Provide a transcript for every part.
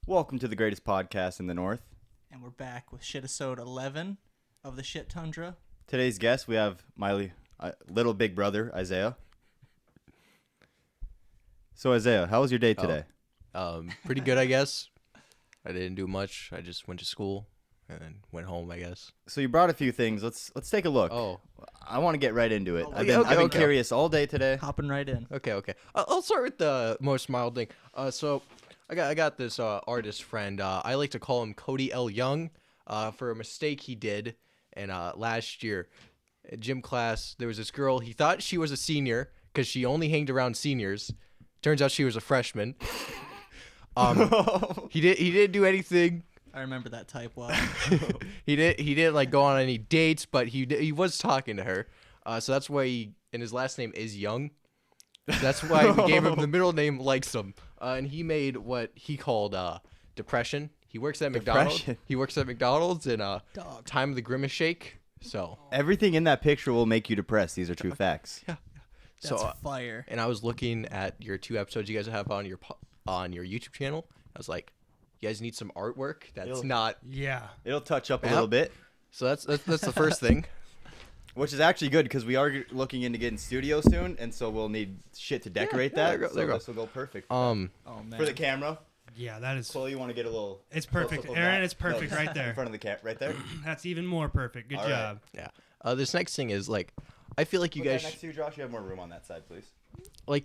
Welcome to the greatest podcast in the North. And we're back with Shitasode 11 of the Shit Tundra. Today's guest, we have my little big brother, Isaiah. So, Isaiah, how was your day today? Pretty good, I guess. I didn't do much. I just went to school and then went home, I guess. So you brought a few things. Let's take a look. Oh, I want to get right into it. Oh, I've been okay. curious all day today. Hopping right in. okay. I'll start with the most mild thing. So I got this artist friend. I like to call him Cody L. Young for a mistake he did. And last year at gym class, there was this girl. He thought she was a senior because she only hanged around seniors. Turns out she was a freshman. He didn't do anything. I remember that type well. He didn't like go on any dates, but he was talking to her. So that's why and his last name is Young. That's why we gave him the middle name Likesome. And he made what he called depression. He works at McDonald's. Depression. He works at McDonald's in Dog. Time of the Grimace Shake. So Everything in that picture will make you depressed. These are true facts. That's fire. and I was looking at your 2 episodes you guys have on your YouTube channel. I was like, you guys need some artwork. That's It'll- not. Yeah. It'll touch up a Yep. little bit, So that's the first thing. which is actually good because we are looking into getting studio soon, and so we'll need shit to decorate yeah, that. there you go. This will go perfect. Oh, man. For the camera. Yeah, that is. Chloe, you want to get a little... It's close perfect. up of Aaron, that? it's perfect No, right In there. front of the cat, right there. That's even more perfect. Good All right. job. Yeah. This next thing is like, I feel like you Put that guys next to you, Josh. You have more room on that side, please.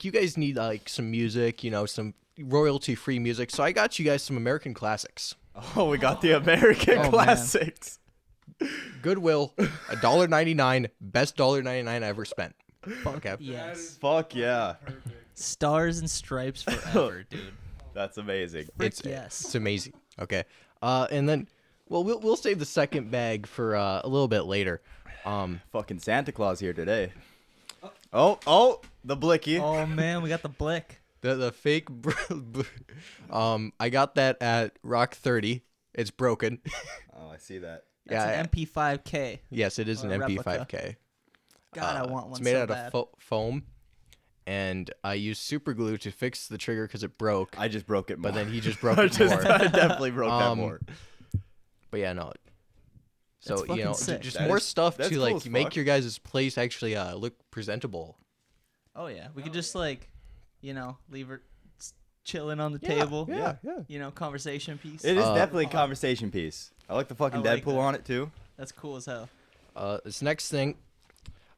you guys need like some music, some royalty-free music. So I got you guys some American classics. Oh, we got the American Oh, man. classics. Goodwill, $1.99, best $1.99 I ever spent. Okay. Yes. Fuck yeah. Stars and stripes forever, dude. That's amazing. It's yes. amazing. Okay. And then, we'll save the second bag for a little bit later. Fucking Santa Claus here today. Oh, the blicky. Oh, man, we got the blick. The fake. I got that at Rock 30. It's broken. Oh, I see that. That's Yeah, an MP5K. Yes, it is Or an a replica. MP5K. God, I want one It's made so out bad. of foam, and I used super glue to fix the trigger because it broke. I just broke it more. But then he just broke I it more. I definitely broke that more. But yeah, no. So That's fucking sick. just That more is- stuff that's to cool like as make fuck. your guys' place actually look presentable. Oh, yeah. We could just, like, leave her chilling on the Yeah, table. yeah. Conversation piece. It is Uh, definitely a conversation piece. I like the fucking I like Deadpool that. on it too. That's cool as hell. This next thing,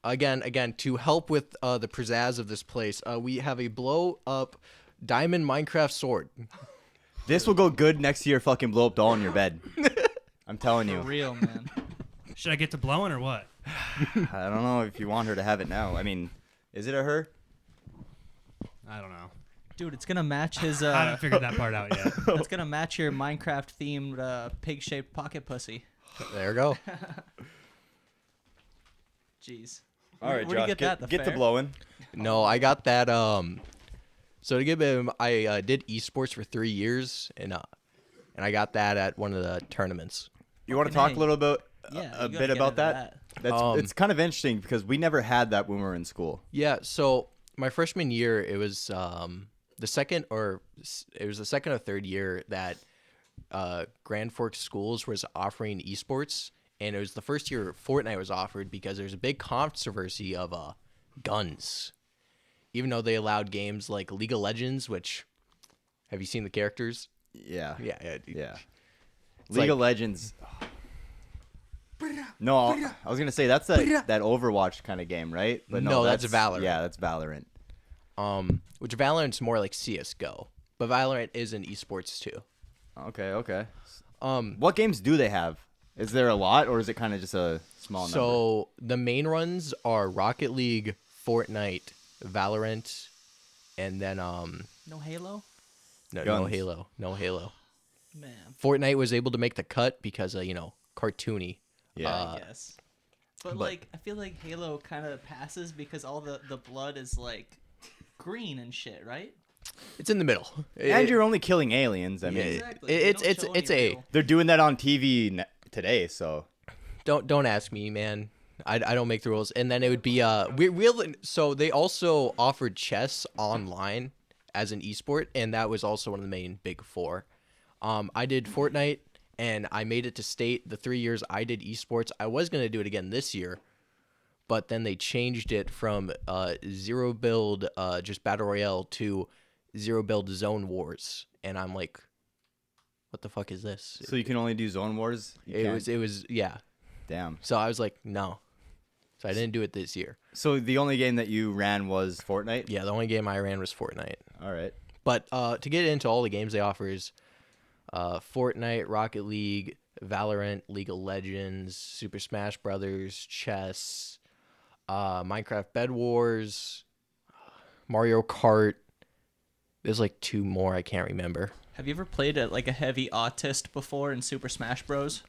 again, to help with the pizzazz of this place, we have a blow up diamond Minecraft sword. This will go good next to your fucking blow up doll in your bed. I'm telling For you. real, man. Should I get to blowing or what? I don't know if you want her to have it now. I mean, is it a her? I don't know. Dude, it's gonna match his. I haven't figured that part out yet. It's gonna match your Minecraft themed pig-shaped pocket pussy. There we go. Jeez. All right, Where'd you Josh, get that? get to fair? blowing. No, I got that. So to give him, I did esports for 3 years, and I got that at one of the tournaments. You want to Fucking talk A. a little bit, Yeah, a you gotta bit get about into that? That's it's kind of interesting because we never had that when we were in school. Yeah. So my freshman year, it was the second or third year that Grand Forks Schools was offering esports, and it was the first year Fortnite was offered because there's a big controversy of guns. Even though they allowed games like League of Legends, which have you seen the characters? Yeah. Yeah. Dude. Yeah. It's League like- of Legends. No, I was gonna say that's that Overwatch kind of game, right? But No, that's Valorant. Yeah, that's Valorant. Which Valorant's more like CS:GO, but Valorant is in esports too. Okay. What games do they have? Is there a lot, or is it kind of just a small number? So the main runs are Rocket League, Fortnite, Valorant, and then No Halo? no Guns. Halo. Man, Fortnite was able to make the cut because cartoony. Yeah. I guess. But like, I feel like Halo kind of passes because all the blood is like green and shit, right? It's in the middle. And you're only killing aliens. I mean, Exactly. it's- They don't it's- show it's any a- real- they're doing that on TV today, so don't ask me, man. I don't make the rules. And then it would be so they also offered chess online as an esport, and that was also one of the main big four. I did Fortnite, and I made it to state. The 3 years I did esports, I was gonna do it again this year, but then they changed it from zero build, just battle royale, to zero build zone wars, and I'm like, what the fuck is this? So you can only do zone wars? It was yeah. Damn. So I was like, no. So I didn't do it this year. So the only game that you ran was Fortnite? Yeah, the only game I ran was Fortnite. All right. But to get into all the games they offer is Fortnite, Rocket League, Valorant, League of Legends, Super Smash Brothers, chess, Minecraft Bed Wars, Mario Kart. There's like 2 more I can't remember. Have you ever played like a heavy autist before in Super Smash Bros?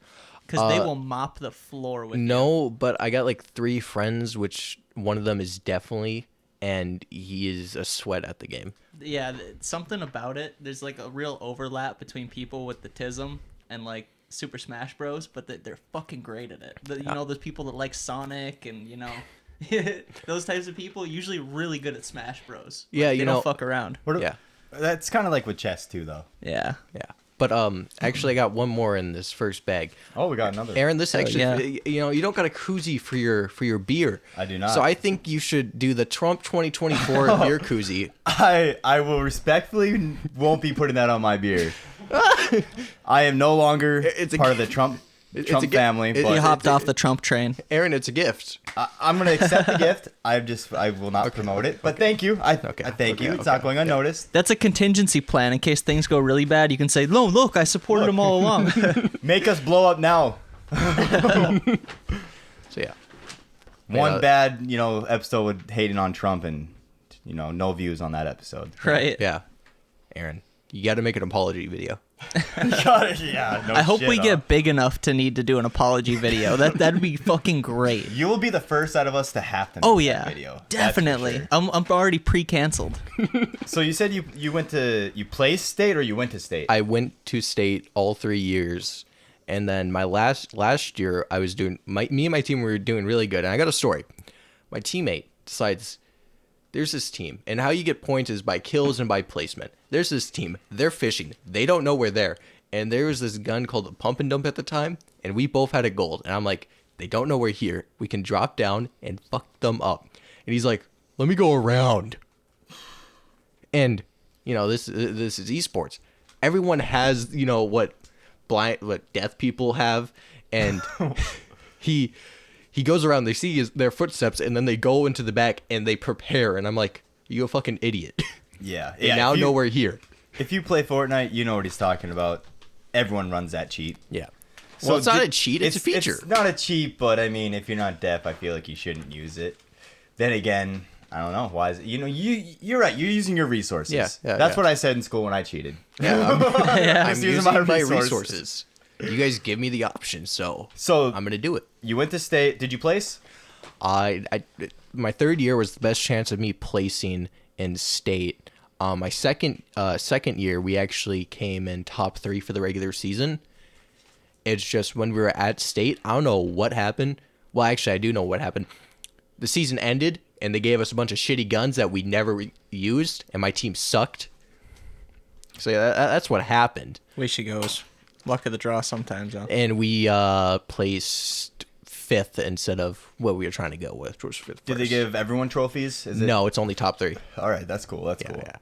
Because they will mop the floor with you. No, but I got like 3 friends, which one of them is definitely, and he is a sweat at the game. Yeah, something about it. There's like a real overlap between people with the tism and like Super Smash Bros, but they're fucking great at it. You know, those people that like Sonic and, you know, those types of people usually really good at Smash Bros. Yeah, Like, you they know. don't fuck around. Yeah, That's kind of like with chess too, though. Yeah. yeah. But actually, I got one more in this first bag. Oh, we got another. Aaron, this actually, yeah. you know, you don't got a koozie for your beer. I do not. So I think you should do the Trump 2024 beer koozie. I will respectfully won't be putting that on my beer. I am no longer It's a part of gi- the Trump it's Trump a gi- family. it- But You hopped off the Trump train. Aaron, it's a gift. I'm gonna accept the gift. I will not promote it. But thank you. I thank you. It's not going unnoticed. That's a contingency plan in case things go really bad. You can say, "No, look, I supported him all along." Make us blow up now. So yeah. One Yeah. bad, episode with hating on Trump and, no views on that episode. Right. Yeah. Aaron, you got to make an apology video. Yeah. No I hope shit, we huh? get big enough to need to do an apology video. That'd be fucking great. You will be the first out of us to have to make Oh that yeah, video. That's for definitely. sure. I'm already pre-canceled. So you said you placed state or you went to state? I went to state all 3 years, and then my last year I was doing me and my team were doing really good. And I got a story. My teammate decides there's this team, and how you get points is by kills and by placement. There's this team. They're fishing. They don't know we're there. And there was this gun called the pump and dump at the time, and we both had a gold. And I'm like, they don't know we're here. We can drop down and fuck them up. And he's like, let me go around. And this is esports. Everyone has what deaf people have, and he goes around. They see their footsteps, and then they go into the back and they prepare. And I'm like, you a fucking idiot. Yeah. They now know we're here. If you play Fortnite, you know what he's talking about. Everyone runs that cheat. Yeah. So Well, it's not a cheat. It's a feature. It's not a cheat, but I mean, if you're not deaf, I feel like you shouldn't use it. Then again, I don't know. Why is it? You're right. You're using your resources. Yeah, That's yeah. what I said in school when I cheated. Yeah, I'm Just using using my my resources. You guys give me the option, so So I'm gonna do it. you went to state. Did you place? My third year was the best chance of me placing in state. My second year, we actually came in top 3 for the regular season. It's just when we were at state, I don't know what happened. Well, actually, I do know what happened. The season ended, and they gave us a bunch of shitty guns that we never used, and my team sucked. So yeah, that's what happened. Way she goes. Luck of the draw sometimes, huh? And we placed 5th instead of what we were trying to go with, which was 5th. Did they give everyone trophies? Is it? No, it's only top 3. All right, that's cool. That's cool. Yeah.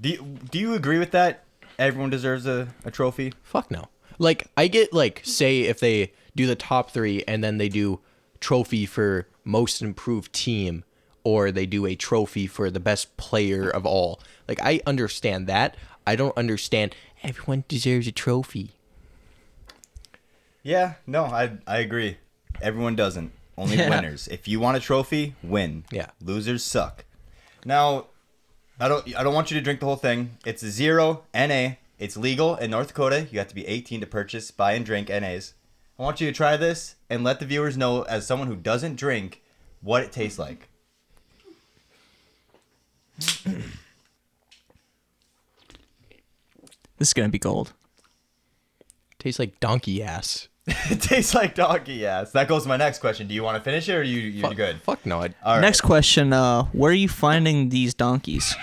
Do you agree with that? Everyone deserves a trophy. Fuck no. Like, I get, say if they do the top 3 and then they do trophy for most improved team, or they do a trophy for the best player of all. Like, I understand that. I don't understand everyone deserves a trophy. Yeah, no, I agree. Everyone doesn't. Only winners. If you want a trophy, win. Yeah. Losers suck. Now, I don't want you to drink the whole thing. It's 0 NA. It's legal in North Dakota. You have to be 18 to purchase, buy, and drink NAs. I want you to try this and let the viewers know, as someone who doesn't drink, what it tastes like. This is gonna be gold. Tastes like donkey ass. It tastes like donkey ass. That goes to my next question. Do you want to finish it, or you're good? Fuck no. All right. Next question. Where are you finding these donkeys?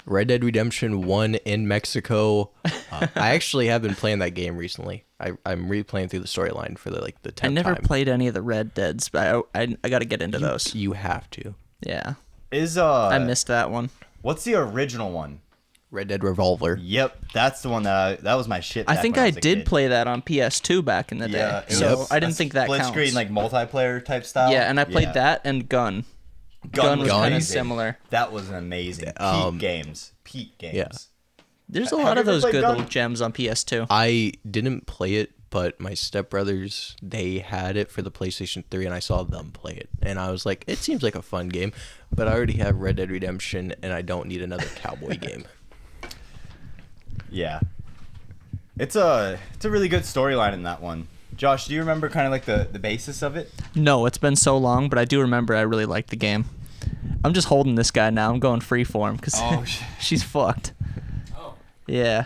Red Dead Redemption 1 in Mexico. I actually have been playing that game recently. I'm replaying through the storyline for the 10th I never time. played any of the Red Deads, but I got to get into those. You have to. Yeah, I missed that one. What's the original one? Red Dead Revolver. Yep, that's the one that was my shit. I back think when I was a did kid. play that on PS2 back in the day. Yeah, it So was I didn't a think that split counts. screen like multiplayer type style. Yeah, and I played that and Gun. Gun was kind of amazing. similar. That was an amazing peak games. Yeah. There's a Have lot you of ever those played good Gun? little gems on PS2. I didn't play it, but my stepbrothers, they had it for the PlayStation 3, and I saw them play it. And I was like, it seems like a fun game, but I already have Red Dead Redemption, and I don't need another cowboy game. Yeah. It's a really good storyline in that one. Josh, do you remember kind of like the basis of it? No, it's been so long, but I do remember I really liked the game. I'm just holding this guy now. I'm going freeform because she's fucked. Oh. Yeah.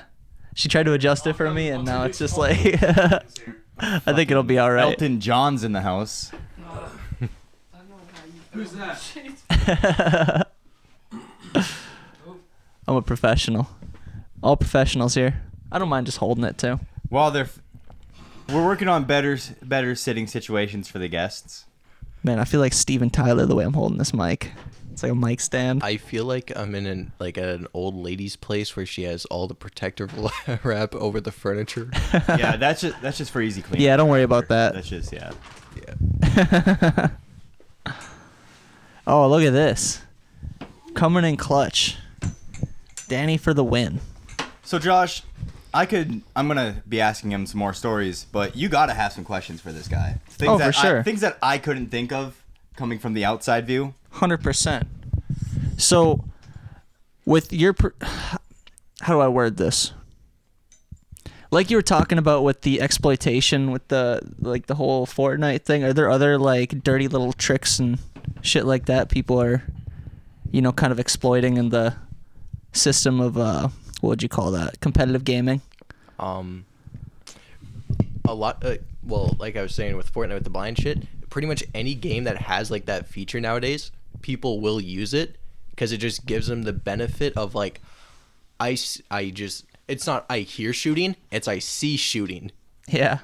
She tried to adjust it for me, and now it's just like... I think it'll be all right. Elton John's in the house. Who's that? I'm a professional. All professionals here. I don't mind just holding it, too. Well, we're working on better sitting situations for the guests. Man, I feel like Steven Tyler the way I'm holding this mic. It's like a mic stand. I feel like I'm in at an old lady's place where she has all the protective wrap over the furniture. Yeah, that's just for easy cleaning. Yeah, don't worry about that. That's just Yeah. Oh, look at this. Coming in clutch. Danny for the win. So Josh, I'm gonna be asking him some more stories, but you gotta have some questions for this guy. For sure. Things that I couldn't think of coming from the outside view. 100%. So, with your... how do I word this? Like you were talking about with the exploitation, with the whole Fortnite thing, are there other, dirty little tricks and shit like that people are, kind of exploiting in the system of, what would you call that? Competitive gaming? A lot, well, like I was saying with Fortnite with the blind shit, pretty much any game that has that feature nowadays, people will use it because it just gives them the benefit of it's not I hear shooting, it's I see shooting. Yeah.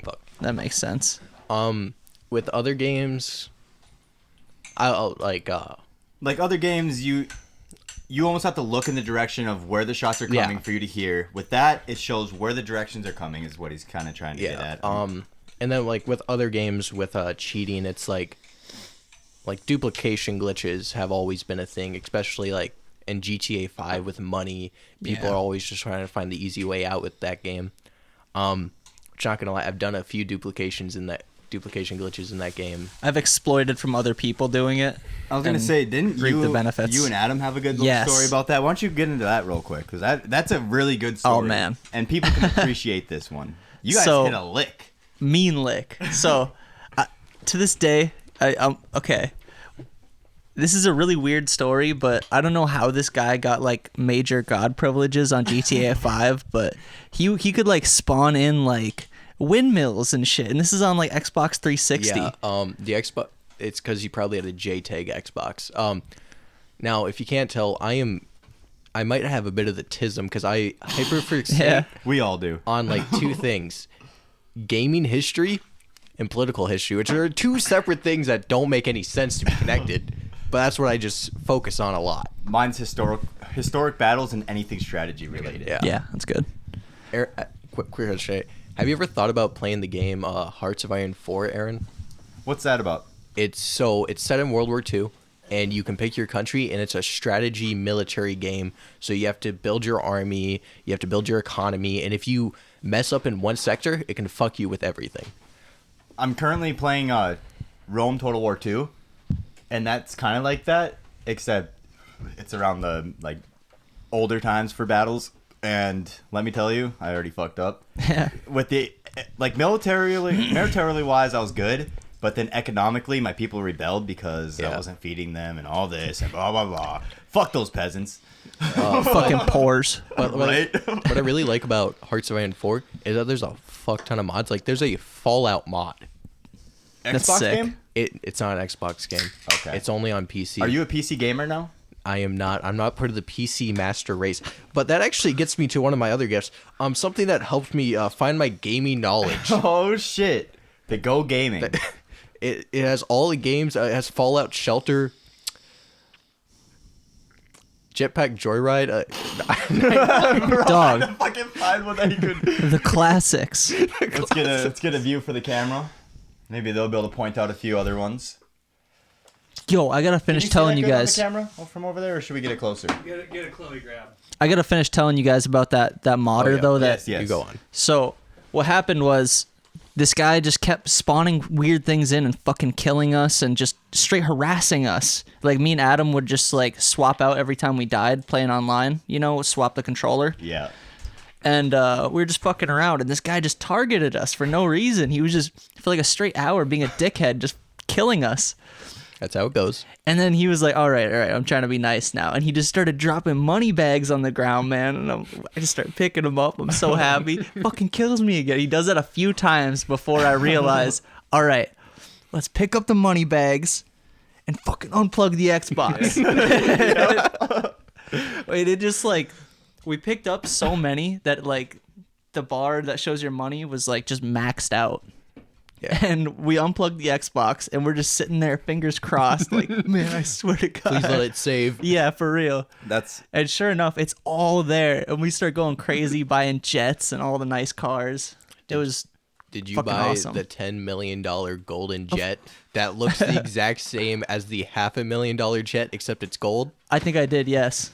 Fuck. That makes sense. With other games, I'll Like other games, you almost have to look in the direction of where the shots are coming for you to hear. With that, it shows where the directions are coming is what he's kind of trying to get at. And then with other games with cheating, it's like duplication glitches have always been a thing, especially in GTA 5 with money. People are always just trying to find the easy way out with that game. Which, not gonna lie, I've done a few duplication glitches in that game. I've exploited from other people doing it. I was gonna say, didn't reap the benefits. you and Adam have a good little story about that? Why don't you get into that real quick? Because that's a really good story. Oh, man. And people can appreciate this one. You guys hit a lick. Mean lick. So, to this day, okay. This is a really weird story, but I don't know how this guy got major god privileges on GTA 5, but he could spawn in windmills and shit, and this is on Xbox 360. Yeah. The Xbox. It's because you probably had a JTAG Xbox. Now, if you can't tell, I might have a bit of the tism because I hyperfixate Yeah. We all do. on two things: gaming history and political history, which are two separate things that don't make any sense to be connected. But that's what I just focus on a lot. Mine's historic battles and anything strategy related. Yeah, that's good. Quick question: have you ever thought about playing the game Hearts of Iron 4, Aaron? What's that about? It's set in World War II, and you can pick your country, and it's a strategy military game. So you have to build your army, you have to build your economy, and if you mess up in one sector, it can fuck you with everything. I'm currently playing Rome Total War 2, and that's kind of like that, except it's around the older times for battles. And let me tell you, I already fucked up. With the militarily wise, I was good. But then economically, my people rebelled because I wasn't feeding them and all this and blah, blah, blah. Fuck those peasants. Fucking pores. Right? What I really like about Hearts of Iron 4 is that there's a fuck ton of mods. There's a Fallout mod. That's Xbox sick. game? It's not an Xbox game. Okay. It's only on PC. Are you a PC gamer now? am not. I'm not part of the PC master race. But that actually gets me to one of my other gifts. Something that helped me find my gaming knowledge. Oh shit! The Go Gaming. It has all the games. It has Fallout Shelter, Jetpack Joyride. Dog. Fucking find one that you could. The classics. Let's get a view for the camera. Maybe they'll be able to point out a few other ones. Yo, I gotta finish telling you guys. Can you see that good on the camera from over there, or should we get it closer? Get a Chloe grab. I gotta finish telling you guys about that modder yeah. though. That Yes. You go on. So what happened was this guy just kept spawning weird things in and fucking killing us and just straight harassing us. Like me and Adam would just like swap out every time we died playing online. You know, swap the controller. Yeah. And we were just fucking around, and this guy just targeted us for no reason. He was just for like a straight hour being a dickhead, just killing us. That's how it goes. And then he was like, all right, I'm trying to be nice now. And he just started dropping money bags on the ground, man. And I just started picking them up. I'm so happy. Fucking kills me again. He does that a few times before I realize, all right, let's pick up the money bags and fucking unplug the Xbox. Wait, it just like, we picked up so many that like the bar that shows your money was like just maxed out. Yeah. And we unplugged the Xbox, and we're just sitting there, fingers crossed, like, man, I swear to God. Please let it save. Yeah, for real. That's And sure enough, it's all there, and we start going crazy buying jets and all the nice cars. It was Did you fucking buy awesome. the $10 million golden jet that looks the exact same as the $500,000 jet, except it's gold? I think I did, yes.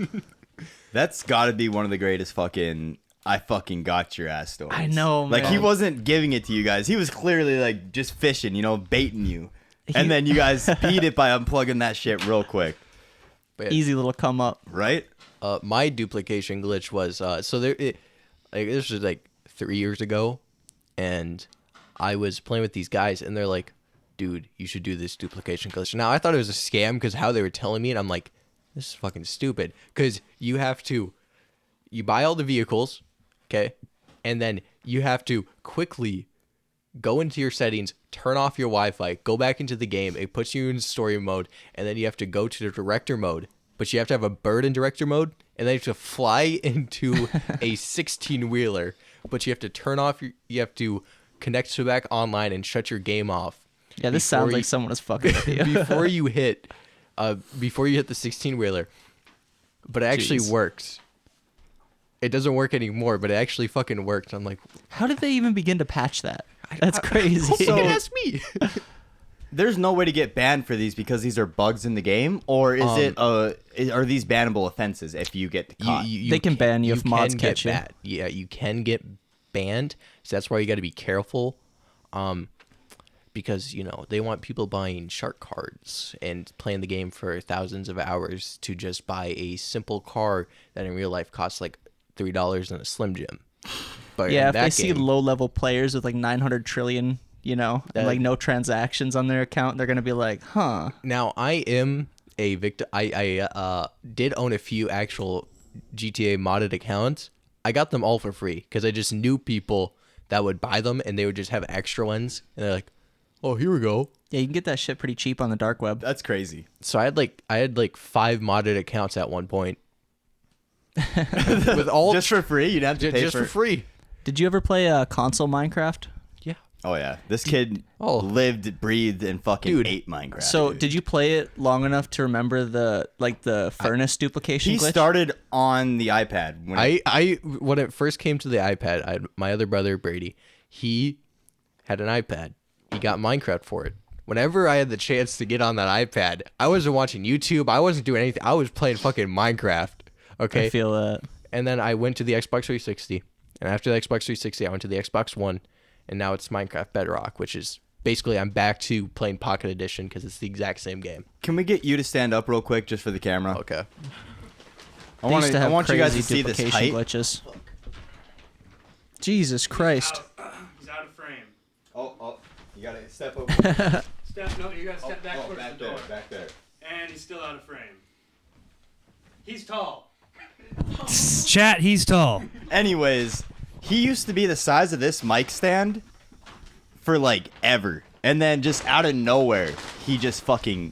that's got to be one of the greatest fucking I fucking got your ass stories. I know, Like, he man. wasn't giving it to you guys. He was clearly, like, just fishing, you know, baiting you. He- And then you guys beat it by unplugging that shit real quick. But Easy little come up. Right? my duplication glitch was this was like 3 years ago, and I was playing with these guys, and they're like, dude, you should do this duplication glitch. Now I thought it was a scam because how they were telling me, and I'm like, this is fucking stupid, because you buy all the vehicles, okay, and then you have to quickly go into your settings, turn off your Wi-Fi, go back into the game. It puts you in story mode, and then you have to go to the director mode. But you have to have a bird in director mode, and then you have to fly into a 16-wheeler. But you have to turn off you have to connect to back online and shut your game off. Yeah, this before sounds you- like someone was fucking with you. before you hit the 16-wheeler. But it actually Jeez. works. It doesn't work anymore, but it actually fucking worked. I'm like, How did they even begin to patch that? That's crazy. so ask me. There's no way to get banned for these because these are bugs in the game, or is are these bannable offenses if you get caught? They can ban you if mods can get catch you. Yeah, you can get banned. So that's why you got to be careful. Because, they want people buying shark cards and playing the game for thousands of hours to just buy a simple car that in real life costs like $3 in a Slim Jim. But Yeah, in if they that see game, low-level players with like 900 trillion, and like no transactions on their account, they're gonna be like, huh. Now, I am a victim. I did own a few actual GTA modded accounts. I got them all for free because I just knew people that would buy them, and they would just have extra ones, and they're like, "Oh, here we go." Yeah, you can get that shit pretty cheap on the dark web. That's crazy. So I had like 5 modded accounts at one point, with all Just for free? You'd have to pay just for free. Did you ever play console Minecraft? Yeah. Oh, yeah. This kid Oh. lived, breathed, and fucking Dude. ate Minecraft. So, dude. did you play it long enough to remember the furnace duplication He glitch? started on the iPad. When it first came to the iPad, I had my other brother Brady. He had an iPad. He got Minecraft for it. Whenever I had the chance to get on that iPad, I wasn't watching YouTube. I wasn't doing anything. I was playing fucking Minecraft. Okay. I feel that. And then I went to the Xbox 360. And after the Xbox 360, I went to the Xbox One. And now it's Minecraft Bedrock, which is basically I'm back to playing Pocket Edition because it's the exact same game. Can we get you to stand up real quick just for the camera? Okay. I They used to have want you guys to crazy see this duplication height. glitches. Jesus Christ. He's out of frame. Oh, you gotta step over. No, you gotta step back towards the door. back there. And he's still out of frame. He's tall. Chat, he's tall. Anyways, he used to be the size of this mic stand for like ever. And then just out of nowhere, he just fucking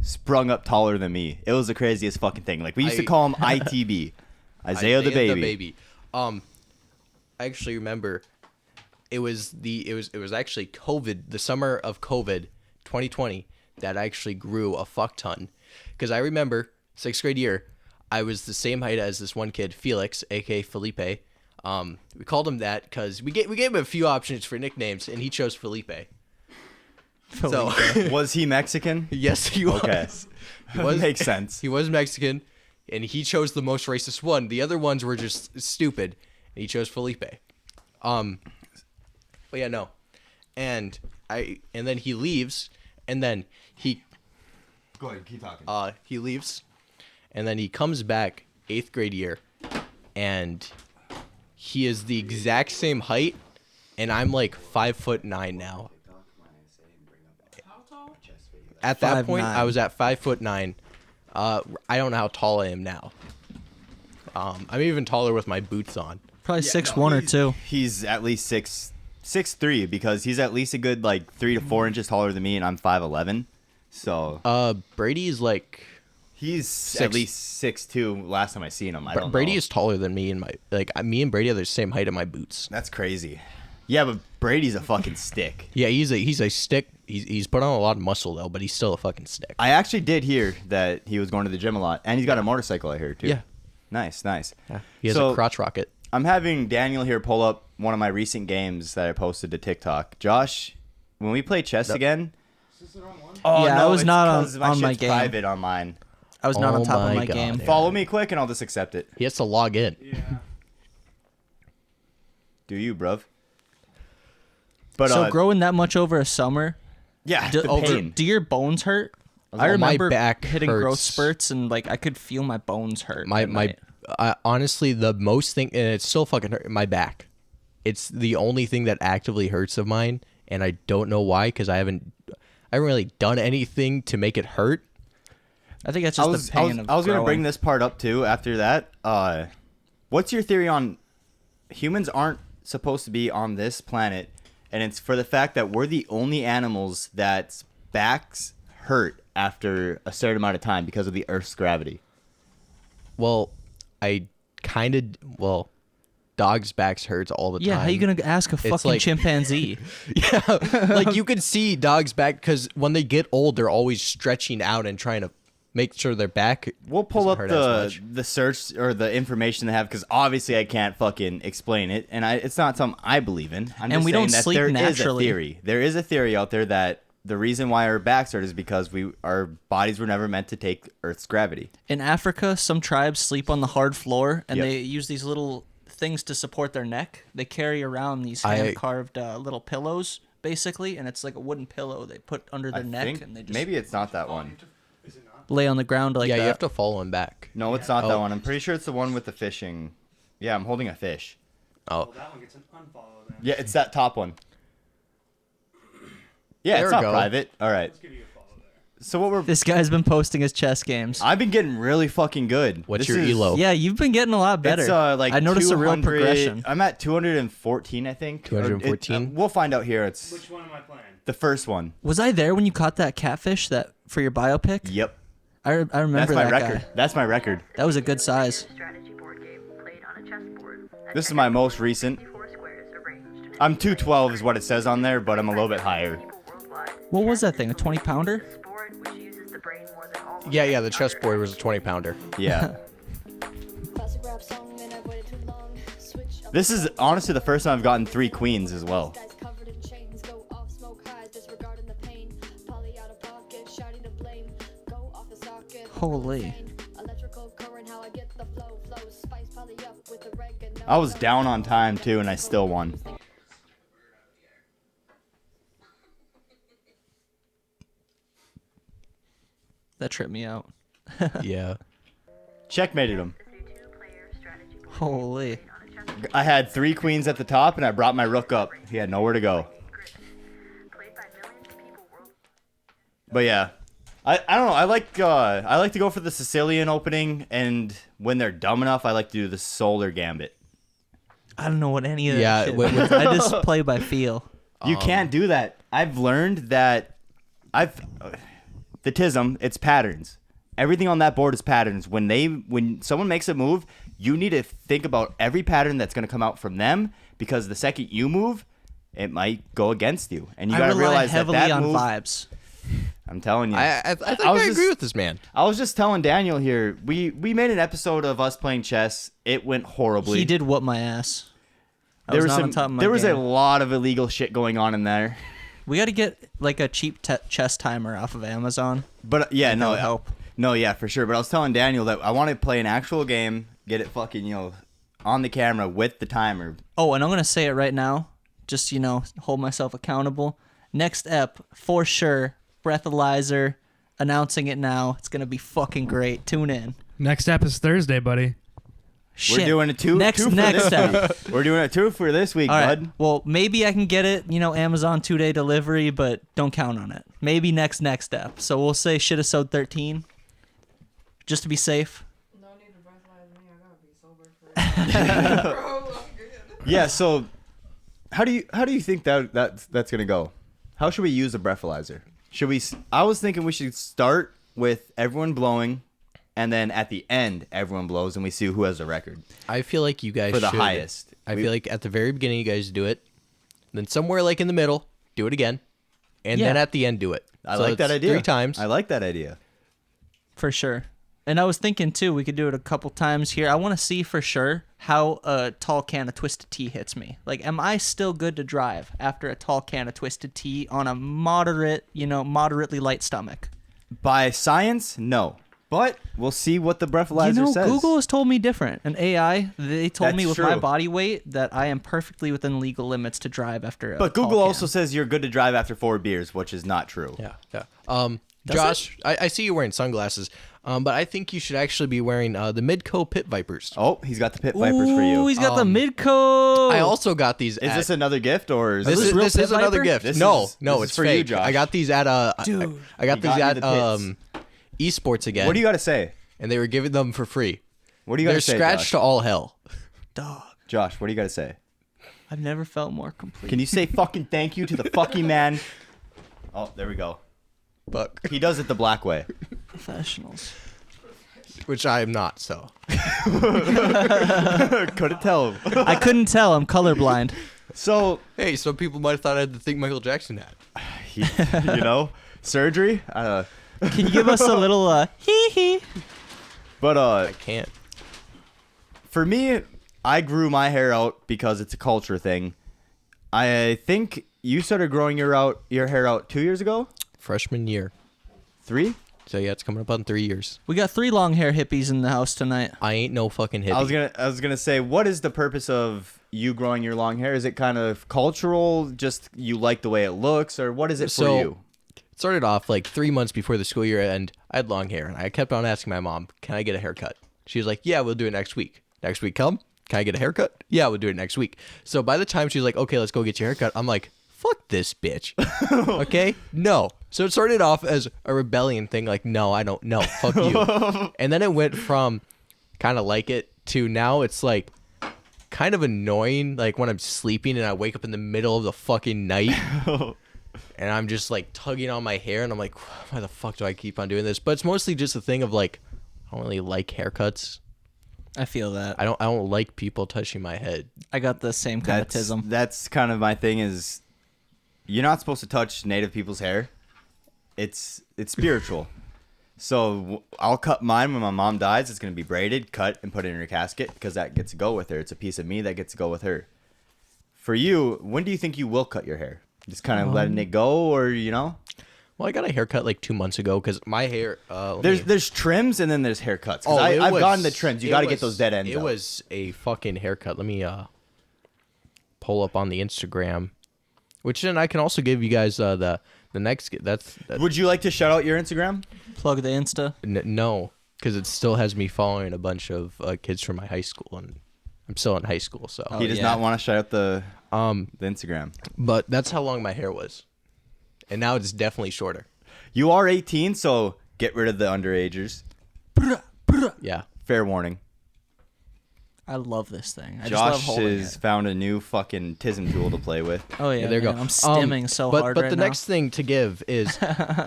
sprung up taller than me. It was the craziest fucking thing. Like we used to call him ITB, Isaiah the baby. I actually remember it was actually COVID, the summer of COVID 2020, that actually grew a fuck ton. Because I remember 6th grade year, I was the same height as this one kid, Felix, aka Felipe. We called him that because we gave him a few options for nicknames, and he chose Felipe. So Was he Mexican? yes, he was. Okay. He was Makes sense. He was Mexican, and he chose the most racist one. The other ones were just stupid, and he chose Felipe. But yeah, no. And then he leaves, and then Go ahead, keep talking. he leaves, and then he comes back 8th grade year, and he is the exact same height, and I'm like 5'9" now. At that point, 5'9". I was at 5'9". I don't know how tall I am now. I'm even taller with my boots on. Probably 6'1" or 2. He's at least 6'3" because he's at least a good like 3 to 4 inches taller than me, and I'm 5'11". So Brady's like he's at least 6'2". Last time I seen him, I don't Brady know. is taller than me, and me and Brady are the same height in my boots. That's crazy. Yeah, but Brady's a fucking stick. Yeah, he's a stick. He's put on a lot of muscle though, but he's still a fucking stick. I actually did hear that he was going to the gym a lot, and he's got a motorcycle. I heard too. Yeah. Nice. Yeah. He has So- a crotch rocket. I'm having Daniel here pull up one of my recent games that I posted to TikTok. Josh, when we play chess again. Oh, Yeah, I was it's not 'cause on my shit's game. private on mine. I was not Oh on top of my my God. game. Yeah. Follow me quick, and I'll just accept it. He has to log in. Yeah. Do you, bruv? But So growing that much over a summer, yeah, do, the pain. do your bones hurt? I my remember back hitting growth hurts. spurts, and like I could feel my bones hurt. My at night. honestly, the most thing, and it's still fucking hurt, my back. It's the only thing that actively hurts of mine, and I don't know why, because I haven't really done anything to make it hurt. I think that's just the pain of I was gonna growing. bring this part up too. After that, what's your theory on humans aren't supposed to be on this planet, and it's for the fact that we're the only animals that's backs hurt after a certain amount of time because of the Earth's gravity. Well, dogs' backs hurts all the time. Yeah, how you gonna ask a fucking like- chimpanzee? Yeah, like you could see dogs' back because when they get old, they're always stretching out and trying to make sure their back. We'll pull doesn't up hurt as much. the search or the information they have because obviously I can't fucking explain it, and it's not something I believe in. I'm And just we saying don't that sleep there is naturally. a theory. There is a theory out there that the reason why our backs hurt is because our bodies were never meant to take Earth's gravity. In Africa, some tribes sleep on the hard floor, and Yep. they use these little things to support their neck. They carry around these hand-carved little pillows, basically, and it's like a wooden pillow they put under their I neck, think and they just maybe it's not that one. Is it not? lay on the ground like Yeah, that. you have to follow him back. No, it's not that Oh. one. I'm pretty sure it's the one with the fishing. Yeah, I'm holding a fish. Oh, Well, that one gets an unfollow then. Yeah, it's that top one. Yeah, There it's we not go. private. All right. Let's give you a follow there. So what we're This guy's been posting his chess games. I've been getting really fucking good. What's This your is- elo? Yeah, you've been getting a lot better. It's like I noticed a real 200 progression. I'm at 214, I think. 214? We'll find out here. It's Which one am I playing? the first one. Was I there when you caught that catfish that for your biopic? Yep. I remember That's my that record. guy. That's my record. That was a good size. Strategy board game played on a chessboard. This is my most recent. 64 squares arranged. I'm 212 is what it says on there, but I'm a little bit higher. People worldwide. What was that thing? A 20-pounder? This board, which uses the brain more than almost Yeah, any the other chessboard was a 20-pounder. Yeah. Classic rap song, and I've waited too long. Switch up This is honestly the first time I've gotten 3 queens as well. guys covered in chains, go off, smoke high, disregarding the pain. Poly out of pocket, shouting to blame. Go off the socket. Holy. Electrical current, how I get the flow, spice poly up with oregano. I was down on time too, and I still won. That tripped me out. Yeah. Checkmated him. This is a two-player strategy board Holy. on a chessboard. I had 3 queens at the top, and I brought my rook up. He had nowhere to go. Played by millions of people worldwide. But yeah, I don't know. I like to go for the Sicilian opening, and when they're dumb enough, I like to do the Solar Gambit. I don't know what any of that Yeah, shit wait, means. I just play by feel. You can't do that. I've learned that the tism, it's patterns. Everything on that board is patterns. When someone makes a move, you need to think about every pattern that's going to come out from them, because the second you move, it might go against you, and you got to realize heavily that on move. vibes. I'm telling you. I think I agree with this man. I was just telling Daniel here. We made an episode of us playing chess. It went horribly. He did whoop my ass. There was a lot of illegal shit going on in there. We got to get like a cheap chess timer off of Amazon. But yeah, no, that'll help. No, yeah, for sure. But I was telling Daniel that I want to play an actual game, get it fucking, on the camera with the timer. Oh, and I'm going to say it right now. Just, hold myself accountable. Next ep, for sure, breathalyzer, announcing it now. It's going to be fucking great. Tune in. Next step is Thursday, buddy. Shit. We're doing a two next for next this ep. week. We're doing a 2 for this week, All right. bud. Well, maybe I can get it, Amazon 2-day delivery, but don't count on it. Maybe next step. So we'll say shit-isode 13, just to be safe. No need to breathalyze me. I gotta be sober for Bro, I'm good. Yeah. So, how do you think that's gonna go? How should we use a breathalyzer? I was thinking we should start with everyone blowing, and then at the end everyone blows, and we see who has the record I feel like you guys for the should. highest. I feel like at the very beginning you guys do it, then somewhere like in the middle, do it again, and then Yeah. at the end do it. I So like that it's idea. 3 times. I like that idea. For sure. And I was thinking, too, we could do it a couple times here. I want to see for sure how a tall can of Twisted Tea hits me. Like, am I still good to drive after a tall can of Twisted Tea on a moderately light stomach? By science, no. But we'll see what the breathalyzer says. Google has told me different. An AI, they told me That's with my true. body weight that I am perfectly within legal limits to drive after a But tall Google can. also says you're good to drive after 4 beers, which is not true. Yeah. Josh, I see you wearing sunglasses, but I think you should actually be wearing the Midco Pit Vipers. Oh, he's got the pit vipers for you. Ooh, he's got the Midco. I also got these. Is this another gift or is This this? is real this Pit is another Viper? gift. This No, is it's for you, fake. Josh. I got these at Dude. I got You these got at you the esports again. What do you got to say? And they were giving them for free. What do you got They're to say, scratched to Josh? all hell. Dog. Josh, what do you got to say? I've never felt more complete. Can you say fucking thank you to the fucking man? Oh, there we go. Fuck. He does it the black way. Professionals. Which I am not. So Couldn't tell. I couldn't tell. I'm colorblind. So, hey, some people might have thought I had the thing Michael Jackson had. surgery. Can you give us a little hee hee? But I can't. for me, I grew my hair out because it's a culture thing. I think you started growing your hair out 2 years ago. Freshman year. 3. So yeah, it's coming up on 3 years. We got 3 long hair hippies in the house tonight. I ain't no fucking hippie. I was gonna say, what is the purpose of you growing your long hair? Is it kind of cultural? Just you like the way it looks, or what is it for you? It started off like 3 months before the school year end. I had long hair, and I kept on asking my mom, "Can I get a haircut?" She was like, "Yeah, we'll do it next week." Next week come, can I get a haircut? Yeah, we'll do it next week. So by the time she's like, "Okay, let's go get your haircut," I'm like, "Fuck this bitch." Okay, no. So it started off as a rebellion thing, like, no, I don't, no, fuck you. And then it went from kind of like it to now it's like kind of annoying, like when I'm sleeping and I wake up in the middle of the fucking night and I'm just like tugging on my hair and I'm like, why the fuck do I keep on doing this? But it's mostly just a thing of like, I don't really like haircuts. I feel that. I don't like people touching my head. I got the same kind of tism. That's kind of my thing. Is you're not supposed to touch native people's hair. It's spiritual. So I'll cut mine when my mom dies. It's gonna be braided, cut, and put it in her casket because that gets to go with her. It's a piece of me that gets to go with her. For you, when do you think you will cut your hair? Just kind of letting it go, or Well, I got a haircut like 2 months ago because my hair. There's trims and then there's haircuts. 'Cause it I've was- gotten the trims. You it got to get was- those dead ends. It out. was a fucking haircut. Let me pull up on the Instagram, which then I can also give you guys the next. That's Would you like to shout out your Instagram? Plug the Insta. no, because it still has me following a bunch of kids from my high school, and I'm still in high school. So, He does yeah. not want to shout out the Instagram. but that's how long my hair was, and now it's definitely shorter. You are 18, so get rid of the underagers. Yeah. Fair warning. I love this thing. I just love Josh holding has it. found a new fucking tism tool to play with. Oh yeah, There you man, go. I'm stimming so but, hard But right the now. next thing to give is,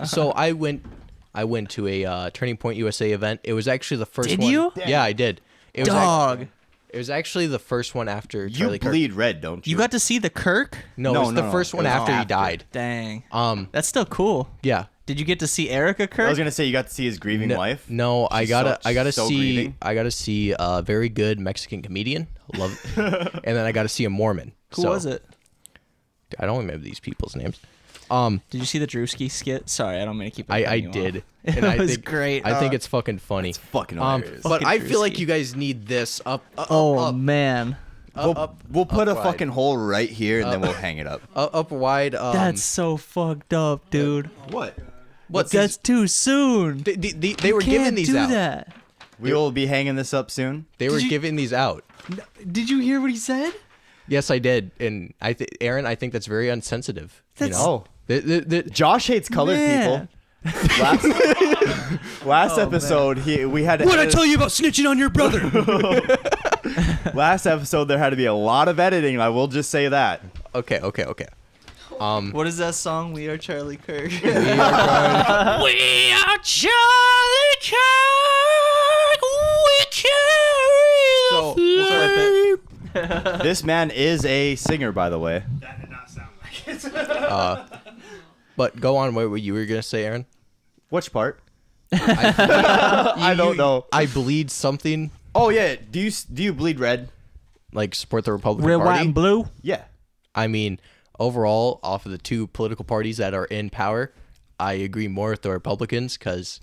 so I I went to a Turning Point USA event. It was actually the first Did one. you? Yeah, I did. It was Dog. It was actually the first one after You Charlie Kirk. bleed red, don't you? You got to see the Kirk? No, No, it was the no, first it one was after he after. died. Dang. Um, That's still cool. yeah. Did you get to see Erica Kirk? I was gonna say you got to see his grieving wife. No, I She's gotta so see grieving. I gotta see a very good Mexican comedian. Love, and then I gotta see a Mormon. Who So, was it? I don't remember these people's names. Did you see the Drewski skit? Sorry, I don't mean to keep. I cutting you did. off. And It I was think, great. I think it's fucking funny. It's fucking hilarious. But Fucking I feel like Drewski. you guys need this up. Oh up, man, We'll put a wide. fucking hole right here and then we'll hang it up. up wide. that's so fucked up, dude. What? what That's too soon. they were You giving can't these do out. that. We will be hanging this up soon. They were you- giving these out. Did you hear what he said? Yes, I did. And Aaron, I think that's very unsensitive. That's- Oh, The- Josh hates colored Man. people. Last episode, we had. What'd I tell you about snitching on your brother? Last episode, there had to be a lot of editing. I will just say that. okay. What is that song? We Are Charlie Kirk. We are Charlie Kirk. We carry So, We'll flip it. This man is a singer, by the way. That did not sound like it. but go on. What you were gonna say, Aaron? Which part? I I don't know. I bleed something Oh yeah. Do you bleed red? like support the Republican Red, Party. white, and blue. Yeah. I mean, overall, off of the two political parties that are in power, I agree more with the Republicans because,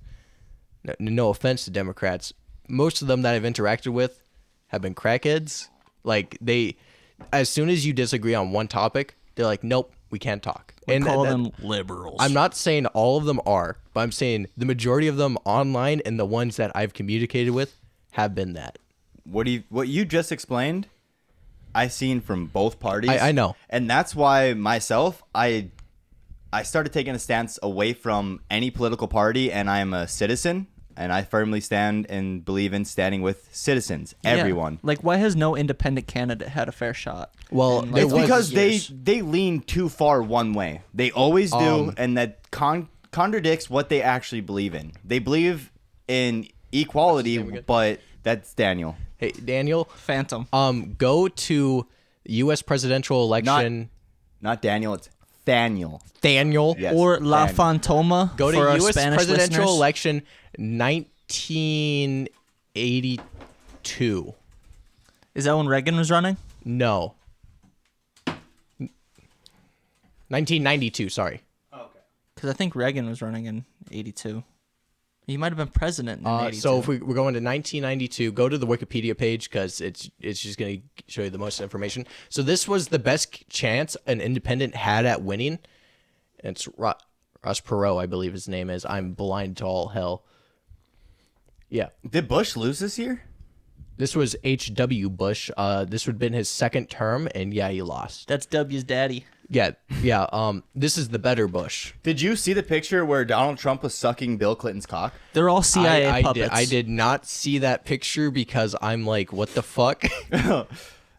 no offense to Democrats, most of them that I've interacted with have been crackheads. Like, as soon as you disagree on one topic, they're like, nope, we can't talk. We call that- them liberals. I'm not saying all of them are, but I'm saying the majority of them online and the ones that I've communicated with have been that. What you just explained, I seen from both parties. I know. And that's why myself, I started taking a stance away from any political party, and I am a citizen, and I firmly stand and believe in standing with citizens, Yeah. everyone. Like, why has no independent candidate had a fair shot? Well, in, there It's was- because years? they lean too far one way. They always do, and that contradicts what they actually believe in. They believe in equality, name again? but that's Daniel. Hey, Daniel, Phantom. go to U.S. presidential election. Not Daniel, it's Thaniel. Daniel. Yes. Or La Daniel. Fantoma. Go to for our U.S. Spanish presidential listeners. election 1982. Is that when Reagan was running? No. 1992, sorry. Because I think Reagan was running in 82. He might have been president in 82. So if we're going to 1992, go to the Wikipedia page because it's just going to show you the most information. So this was the best chance an independent had at winning. And it's Ross Perot, I believe his name is. I'm blind to all hell. Yeah. Did Bush lose this year? This was H.W. Bush. This would have been his second term, and yeah, he lost. That's W's daddy. Yeah. This is the better Bush. Did you see the picture where Donald Trump was sucking Bill Clinton's cock? They're all CIA I puppets. did. I did not see that picture because I'm like, what the fuck? I don't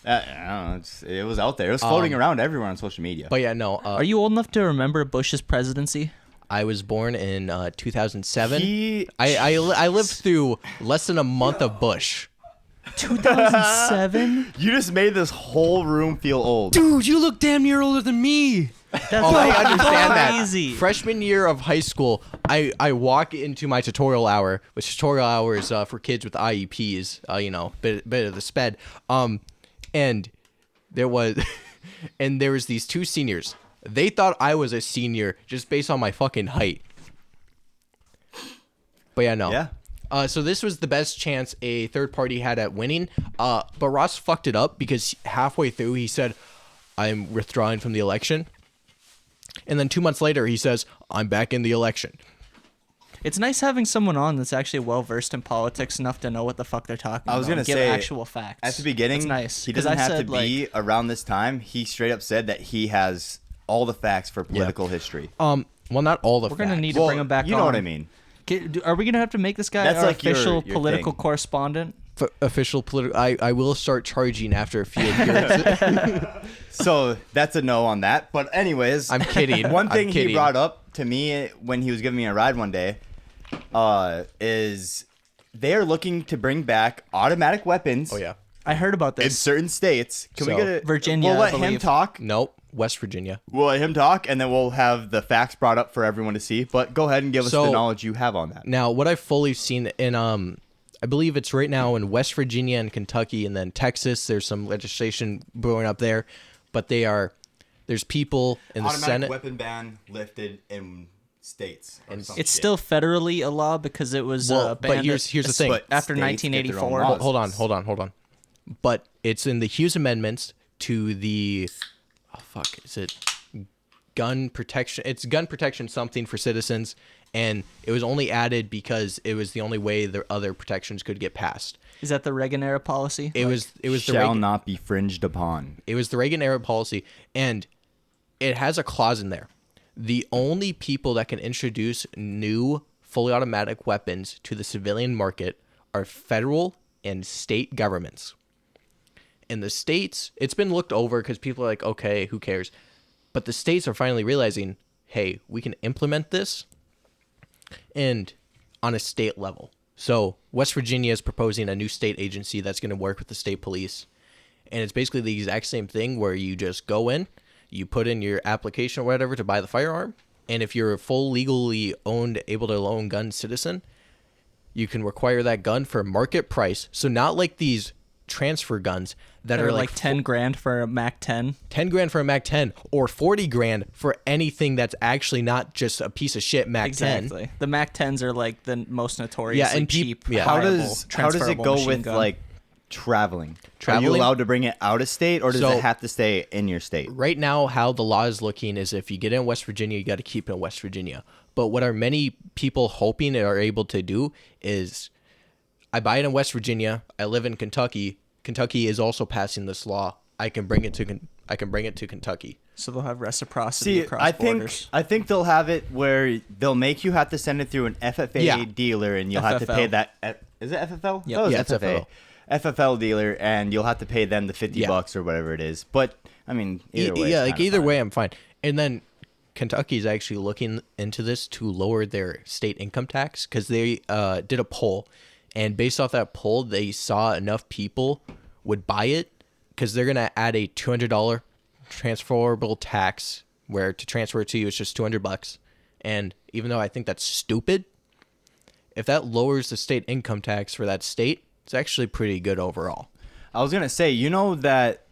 know. It was out there. It was floating around everywhere on social media. But yeah, no. Are you old enough to remember Bush's presidency? I was born in 2007. He- I lived through less than a month of Bush. 2007? You just made this whole room feel old. Dude, you look damn near older than me. That's Oh, I understand that. crazy. Freshman year of high school, I walk into my tutorial hour, which tutorial hour is for kids with IEPs. Bit of the sped. And there was these two seniors. They thought I was a senior just based on my fucking height. But yeah, no. Yeah. So this was the best chance a third party had at winning. But Ross fucked it up because halfway through he said, I'm withdrawing from the election. And then 2 months later he says, I'm back in the election. It's nice having someone on that's actually well versed in politics enough to know what the fuck they're talking about. I was gonna and give say, actual facts. At the beginning, It's nice. he 'Cause doesn't I have to said, be around this time. He straight up said that he has all the facts for political history. Well, not all the We're gonna facts. need to bring him back you on. know what I mean. Are we gonna have to make this guy That's our like your official thing. political correspondent? Official political. I will start charging after a few appearances. So that's a no on that. But anyways, I'm kidding. One I'm thing he kidding. brought up to me when he was giving me a ride one day, is they are looking to bring back automatic weapons. Oh yeah. I heard about In this. certain states. Can we So, get it? Virginia, We'll I let him believe. talk. Nope. West Virginia. We'll let him talk, and then we'll have the facts brought up for everyone to see. But go ahead and give us So- the knowledge you have on that. Now, what I've fully seen in I believe it's right now in West Virginia and Kentucky, and then Texas. There's some legislation brewing up there, but there's people in the Senate. weapon ban lifted in states. It's still federally a law because it was Well, banned but here's the thing. But after states get their own 1984. laws. Hold on. But it's in the Hughes Amendments to the is it gun protection? It's gun protection something for citizens, and it was only added because it was the only way the other protections could get passed. Is that the Reagan era policy? It was the shall Reagan, not be fringed upon. it was the Reagan era policy, and it has a clause in there. The only people that can introduce new fully automatic weapons to the civilian market are federal and state governments. In the states, it's been looked over because people are like, okay, who cares? But the states are finally realizing, hey, we can implement this and on a state level. So West Virginia is proposing a new state agency that's going to work with the state police. And it's basically the exact same thing where you just go in, you put in your application or whatever to buy the firearm. And if you're a full legally owned, able to own gun citizen, you can require that gun for market price. So not like these transfer guns that They're are like 10 grand for a Mac 10. 10 grand for a Mac 10 or 40 grand for anything that's actually not just a piece of shit Mac 10. Exactly. The Mac 10s are like the most notoriously and cheap. yeah. How viable, does it transferable go machine with gun. like traveling? Are you Traveling? allowed to bring it out of state, or does So- it have to stay in your state? Right now, how the law is looking is if you get in West Virginia, you got to keep it in West Virginia. But what are many people hoping and are able to do is I buy it in West Virginia. I live in Kentucky. Kentucky is also passing this law. I can bring it to Kentucky. So they'll have reciprocity See, across I think borders. I think they'll have it where they'll make you have to send it through an FFA Yeah. dealer, and you'll have to FFL. pay that. Is it FFL? Yep. That was Yeah, it's FFA. FFL dealer, and you'll have to pay them the $50 Yeah. or whatever it is. But I mean, either way, yeah, it's like kinda either fine. way, I'm fine. And then Kentucky's actually looking into this to lower their state income tax because they did a poll, and based off that poll, they saw enough people would buy it because they're gonna add a $200 transferable tax where to transfer it to you it's just $200. And even though I think that's stupid, if that lowers the state income tax for that state, it's actually pretty good overall. I was gonna say, you know that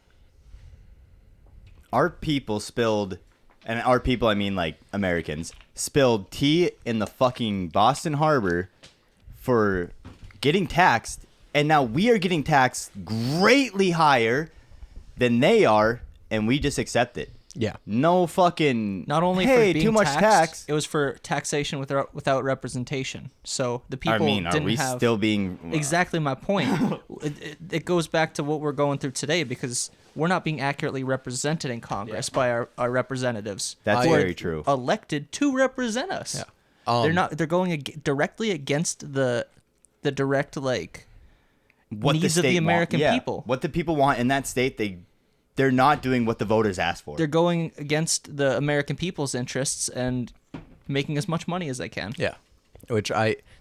our people spilled, and our people, I mean like Americans, spilled tea in the fucking Boston Harbor for getting taxed, and now we are getting taxed greatly higher than they are, and we just accept it. Yeah. No fucking. Not only hey, for being too much taxed, tax. it was for taxation without representation. So the people I mean, are didn't we have still being exactly my point. It goes back to what we're going through today because we're not being accurately represented in Congress by our representatives. That's who are very true. Elected to represent us. They're not. They're going directly against the direct like what needs of the state want. American Yeah. people. What the people want in that state, they're not doing what the voters asked for. They're going against the American people's interests and making as much money as they can. Yeah,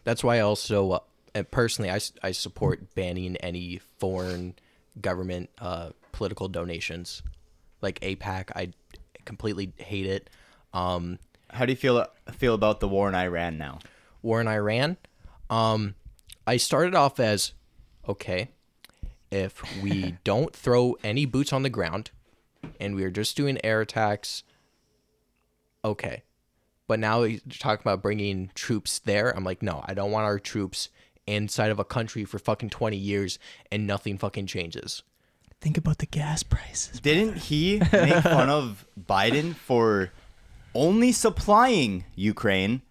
that's why I also and personally I support banning any foreign government political donations, like AIPAC. I completely hate it. How do you feel about the war in Iran now? War in Iran. I started off as okay. If we don't throw any boots on the ground and we are just doing air attacks, okay. But now you're talking about bringing troops there. I'm like, no, I don't want our troops inside of a country for fucking 20 years and nothing fucking changes. Think about the gas prices. Didn't he make fun of Biden for only supplying Ukraine,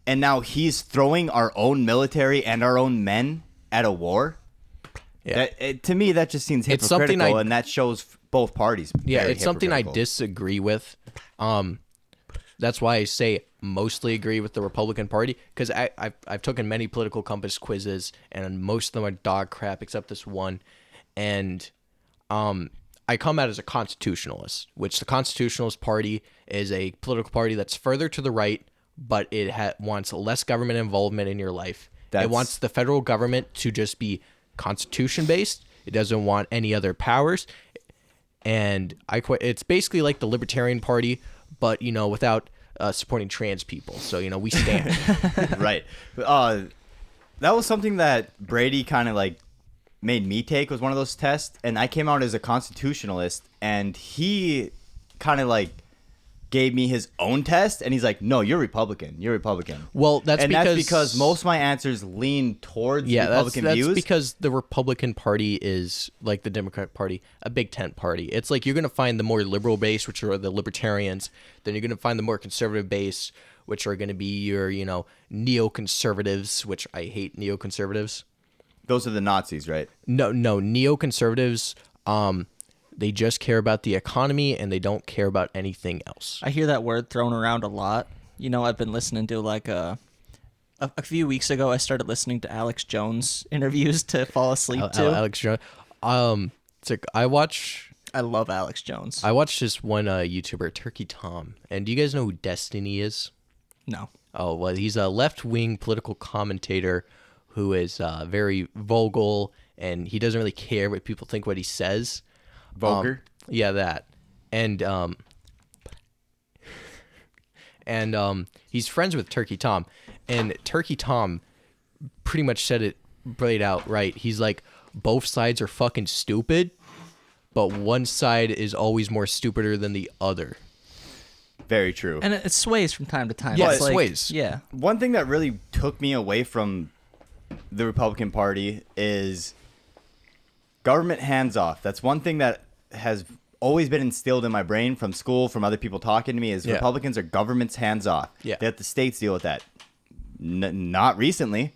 and now he's throwing our own military and our own men at a war? Yeah. To me, that just seems It's hypocritical, something and that shows both parties. Yeah, very it's something I hypocritical. disagree with. That's why I say mostly agree with the Republican Party because I've taken many political compass quizzes and most of them are dog crap except this one, and I come out as a constitutionalist, which the Constitutionalist Party is a political party that's further to the right but it wants less government involvement in your life. That's- It wants the federal government to just be constitution based. It doesn't want any other powers. And it's basically like the Libertarian Party, but without supporting trans people. So we stand. Right. That was something that Brady kind of like made me take, was one of those tests, and I came out as a constitutionalist, and he kind of like gave me his own test, and he's like, no, you're Republican. Well, that's because most of my answers lean towards Republican that's views. because the Republican Party is like the Democratic Party, a big tent party. It's like you're going to find the more liberal base, which are the libertarians. Then you're going to find the more conservative base, which are going to be your, neoconservatives, which I hate neoconservatives. Those are the Nazis, right? No, neoconservatives, they just care about the economy and they don't care about anything else. I hear that word thrown around a lot. I've been listening to like a few weeks ago. I started listening to Alex Jones interviews to fall asleep to. Alex Jones. It's like I love Alex Jones. watched this one YouTuber, Turkey Tom, and do you guys know who Destiny is? No. Oh, well, he's a left-wing political commentator who is very vocal, and he doesn't really care what people think what he says. Vulgar? Yeah, that. And he's friends with Turkey Tom. And Turkey Tom pretty much said it played out right. He's like, both sides are fucking stupid, but one side is always more stupider than the other. Very true. And it sways from time to time. Yeah, It's it sways. Yeah. One thing that really took me away from the Republican Party is government hands off. That's one thing that has always been instilled in my brain from school, from other people talking to me, is Republicans are government's hands off. Yeah. They let the states deal with that. Not recently.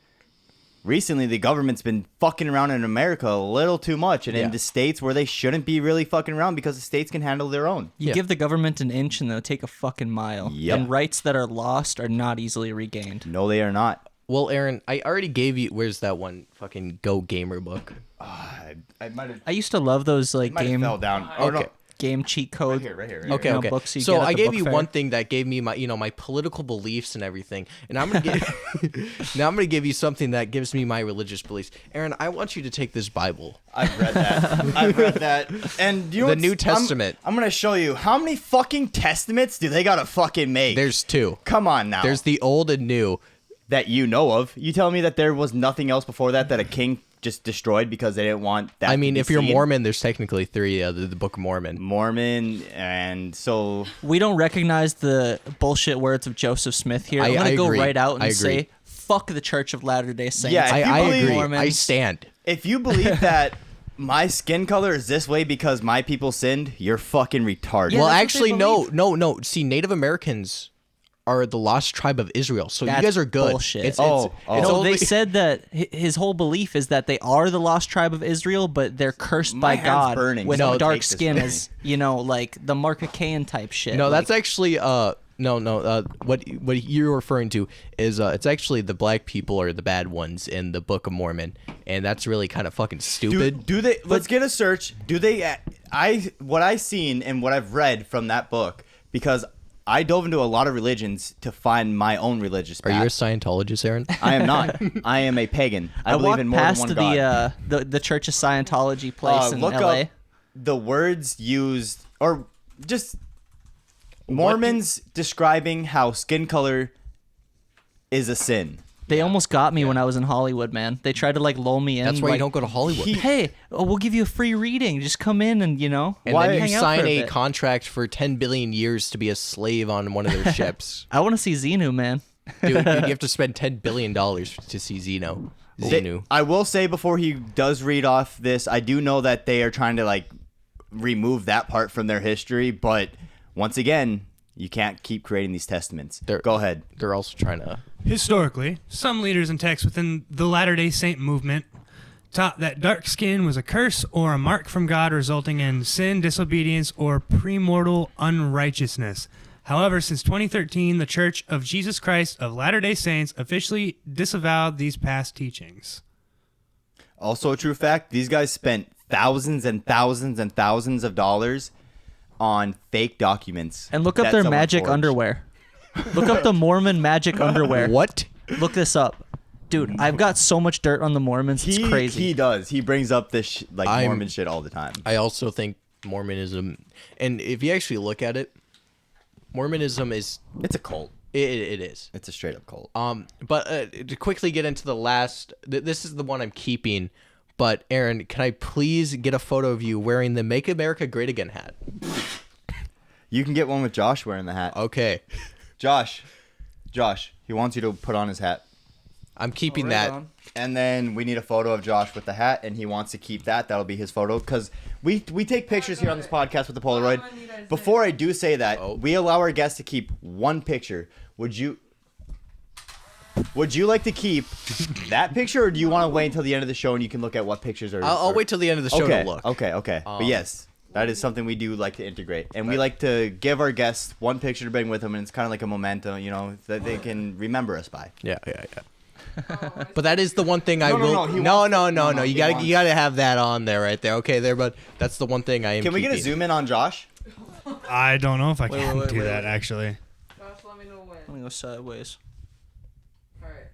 Recently, the government's been fucking around in America a little too much, and in the states where they shouldn't be really fucking around because the states can handle their own. You give the government an inch and they'll take a fucking mile. Yep. And rights that are lost are not easily regained. No, they are not. Well, Aaron, I already gave you. Where's that one fucking Go Gamer book? I might have. I used to love those like fell down. Oh, Okay. no. game cheat code. Right here. Okay, know, okay. books you So get at I the gave book you fair. one thing that gave me my, my political beliefs and everything, and I'm gonna give now I'm gonna give you something that gives me my religious beliefs. Aaron, I want you to take this Bible. I've read that. And you know The what's- New Testament. I'm gonna show you how many fucking testaments do they gotta fucking make. There's two. Come on now. There's the old and new. that you know of. You tell me that there was nothing else before that a king just destroyed because they didn't want that. I to mean, be if you're seen? Mormon, there's technically three. The Book of Mormon. Mormon, and so We don't recognize the bullshit words of Joseph Smith here. I'm I gonna go agree. right out and I agree. say, fuck the Church of Latter-day Saints. Yeah, if you I believe- agree. Mormons. I stand. if you believe that my skin color is this way because my people sinned, you're fucking retarded. Yeah, Well, that's what actually, they no. See, Native Americans are the lost tribe of Israel, so That's you guys are good. bullshit. It's Oh, it's oh. No, only- they said that his whole belief is that they are the lost tribe of Israel, but they're cursed My by hand's God burning. with Someone dark take this skin, from as like the Mark of Cain type shit. No, like, that's actually what you're referring to is it's actually the black people are the bad ones in the Book of Mormon, and that's really kind of fucking stupid. Do they? Let's get a search. Do they? What I seen and what I've read from that book, because I dove into a lot of religions to find my own religious Are path. you a Scientologist, Aaron? I am not. I am a pagan. I believe walked in more than past one god. the Church of Scientology place in Look LA. up the words used, or just Mormons describing how skin color is a sin. They almost got me when I was in Hollywood, man. They tried to like lull me in. That's why you like, don't go to Hollywood. Hey, we'll give you a free reading. Just come in and and Why- then hang you out sign for a bit. contract for 10 billion years to be a slave on one of their ships. I want to see Xenu, man. Dude, you have to spend $10 billion to see Xenu. I will say before he does read off this, I do know that they are trying to like remove that part from their history, but once again, you can't keep creating these testaments. Go ahead. They're also trying to... Historically, some leaders and texts within the Latter-day Saint movement taught that dark skin was a curse or a mark from God resulting in sin, disobedience, or premortal unrighteousness. However, since 2013, the Church of Jesus Christ of Latter-day Saints officially disavowed these past teachings. Also a true fact, these guys spent thousands and thousands and thousands of dollars on fake documents. And look up that their someone magic forged. underwear. Look up the Mormon magic underwear. What? Look this up. Dude, I've got so much dirt on the Mormons. It's crazy. He does. He brings up this I'm- Mormon shit all the time. I also think Mormonism, and if you actually look at it, Mormonism is It's a cult. it is. It's a straight up cult. But to quickly get into the last, this is the one I'm keeping. But Aaron, can I please get a photo of you wearing the "Make America Great Again" hat? You can get one with Josh wearing the hat. Okay, Josh, he wants you to put on his hat. I'm keeping Right that. on. And then we need a photo of Josh with the hat, and he wants to keep that. That'll be his photo. Because we take pictures here on this podcast with the Polaroid. Before I do say that, we allow our guests to keep one picture. Would you like to keep that picture, or do you want to wait until the end of the show and you can look at what pictures are... I'll wait till the end of the show okay, to look. Okay. But yes, that is something we do like to integrate. And we like to give our guests one picture to bring with them, and it's kind of like a memento, that they can remember us by. Yeah. But that is the one thing I No, will. he No, wants- You he gotta wants- you gotta have that on there, right there. Okay, there. But that's the one thing I am. Can we get a keeping. zoom in on Josh? I don't know if I can wait, do wait, that wait. actually. Josh, let me know when. Let me go sideways. Alright.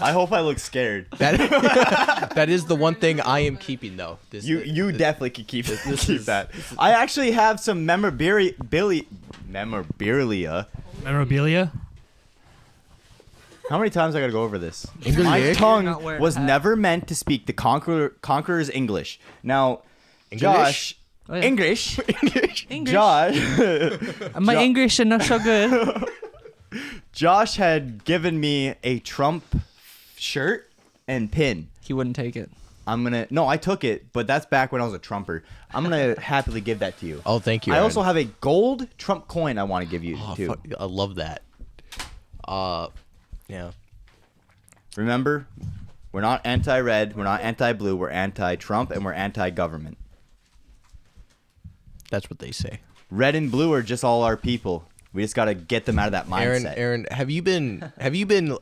I hope I look scared. That is the one thing I am keeping though. This, You definitely could keep that. I actually have some memorabilia. Memorabilia. How many times I gotta go over this? English? My You're not tongue wearing was a hat. never meant to speak the conqueror's English. Now, Josh, Oh, yeah. English. English. Josh, My English is not so good. Josh had given me a Trump shirt and pin. He wouldn't take it. No, I took it, but that's back when I was a Trumper. I'm gonna happily give that to you. Oh, thank you. I Aaron. also have a gold Trump coin I want to give you too. Fuck, I love that. Yeah. Remember, we're not anti-red, we're not anti-blue, we're anti-Trump, and we're anti-government. That's what they say. Red and blue are just all our people. We just gotta get them out of that mindset. Aaron, have you been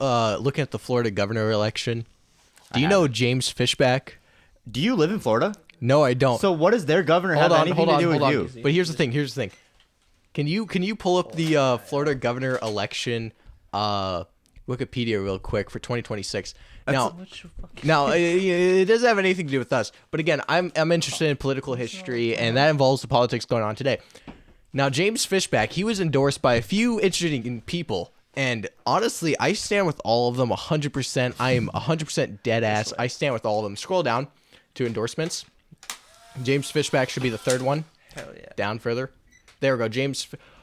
looking at the Florida governor election? Do you I know haven't. James Fishback? Do you live in Florida? No, I don't. So what does their governor have anything to do with you? But here's the thing. Can you pull up the Florida governor election Wikipedia real quick for 2026? Now, it doesn't have anything to do with us. But again, I'm interested in political history, and that involves the politics going on today. Now, James Fishback, he was endorsed by a few interesting people. And honestly, I stand with all of them 100%. I am 100% dead ass. I stand with all of them. Scroll down to endorsements. James Fishback should be the third one. Hell yeah. Down further. There we go.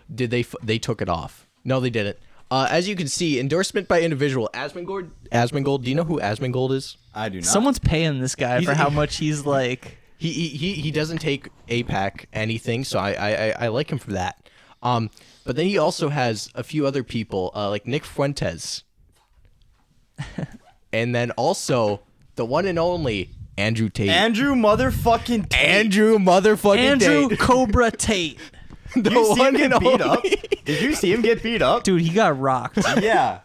They took it off? No, they didn't. As you can see, endorsement by individual. Asmongold. Do you know who Asmongold is? I do not. Someone's paying this guy for how much he's like. He doesn't take APAC anything, so I like him for that. But then he also has a few other people, like Nick Fuentes. And then also the one and only Andrew Tate. Andrew motherfucking Tate. Andrew motherfucking Andrew Tate. Cobra Tate. The Did you see him one get and beat only. up? Did you see him get beat up? Dude, he got rocked. Yeah.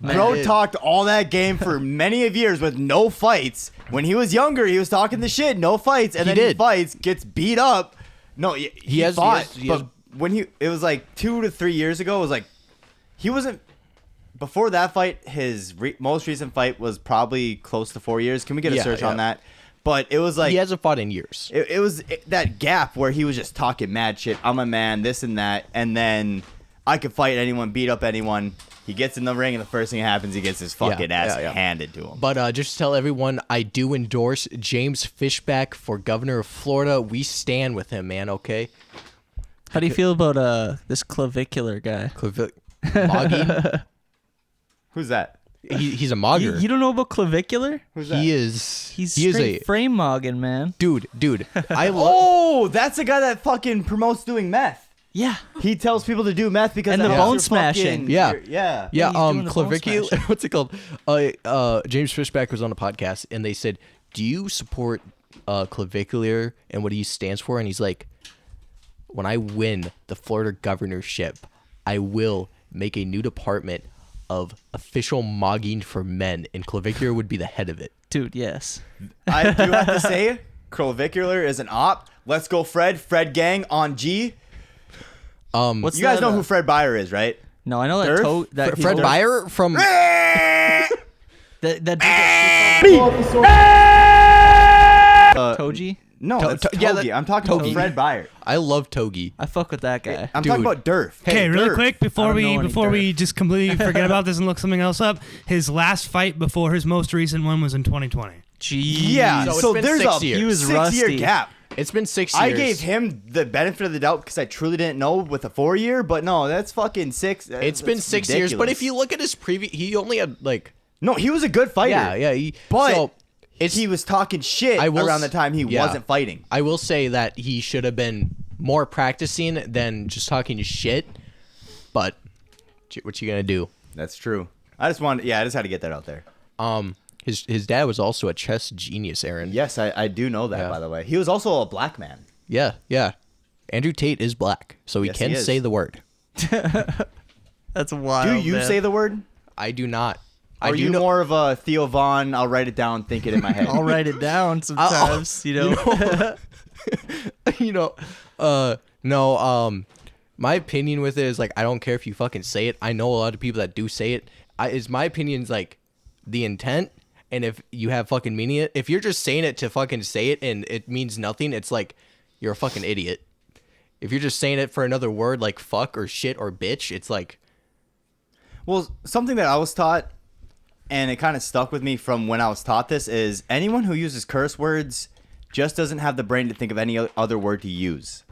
Bro talked all that game for many of years with no fights. When he was younger, he was talking the shit, no fights, and He then he did. fights, gets beat up. No, he fought, he has- but when it was like 2 to 3 years ago, it was like he wasn't. Before that fight, his most recent fight was probably close to 4 years. Can we get a Yeah, search on yeah. that? But it was like He hasn't fought in years. it was that gap where he was just talking mad shit. I'm a man, this and that, and then I could fight anyone, beat up anyone. He gets in the ring, and the first thing that happens, he gets his fucking ass yeah. handed to him. But just to tell everyone, I do endorse James Fishback for governor of Florida. We stand with him, man, okay? How do you feel about this clavicular guy? Moggy. Who's that? He's a mogger. You don't know about clavicular? Who's that? He is. He's he is straight a frame mogging, man. dude. I love. Oh, that's the guy that fucking promotes doing meth. Yeah. He tells people to do meth because And that the helps bone your smashing. fucking- Yeah. yeah. Yeah, he's doing the bone clavicular. smashing. What's it called? James Fishback was on a podcast, and they said, "Do you support clavicular and what he stands for?" And he's like, "When I win the Florida governorship, I will make a new department of official mogging for men, and clavicular would be the head of it." Dude, yes. I do have to say, clavicular is an op. Let's go, Fred. Fred gang on G. What's You guys that, know who Fred Beyer is, right? No, I know that. Durf? That Fred Beyer from That dude that Toji. No, that's yeah, Togi. I'm talking about Togi. Fred Beyer. I love Togi. I fuck with that guy. I'm talking Dude. about Durf. Okay, really Durf. quick I before don't know any we just completely forget about this and look something else up. His last fight before his most recent one was in 2020. Jeez. Yeah, So it's so been there's 6 a years. He was 6-year rusty. gap. It's been 6 years. I gave him the benefit of the doubt because I truly didn't know with a 4-year, but no, that's fucking 6. It's been 6 years, but if you look at his previous, he only had like No, he was a good fighter. yeah. But so it's he was talking shit I will around the s- time he yeah. wasn't fighting. I will say that he should have been more practicing than just talking shit. But what you gonna do? That's true. I just had to get that out there. His dad was also a chess genius, Aaron. Yes, I do know that, Yeah. by the way. He was also a black man. Yeah. Andrew Tate is black, so he Yes, can he is. say the word. That's wild. Do you man. say the word? I do not. Are I do you know- more of a Theo Vaughn, I'll write it down, think it in my head? I'll write it down sometimes. No, my opinion with it is like I don't care if you fucking say it. I know a lot of people that do say it. My opinion's like the intent, and if you have fucking meaning it, if you're just saying it to fucking say it and it means nothing, it's like you're a fucking idiot. If you're just saying it for another word like fuck or shit or bitch, it's like Well, something that I was taught, and it kind of stuck with me from when I was taught this, is anyone who uses curse words just doesn't have the brain to think of any other word to use.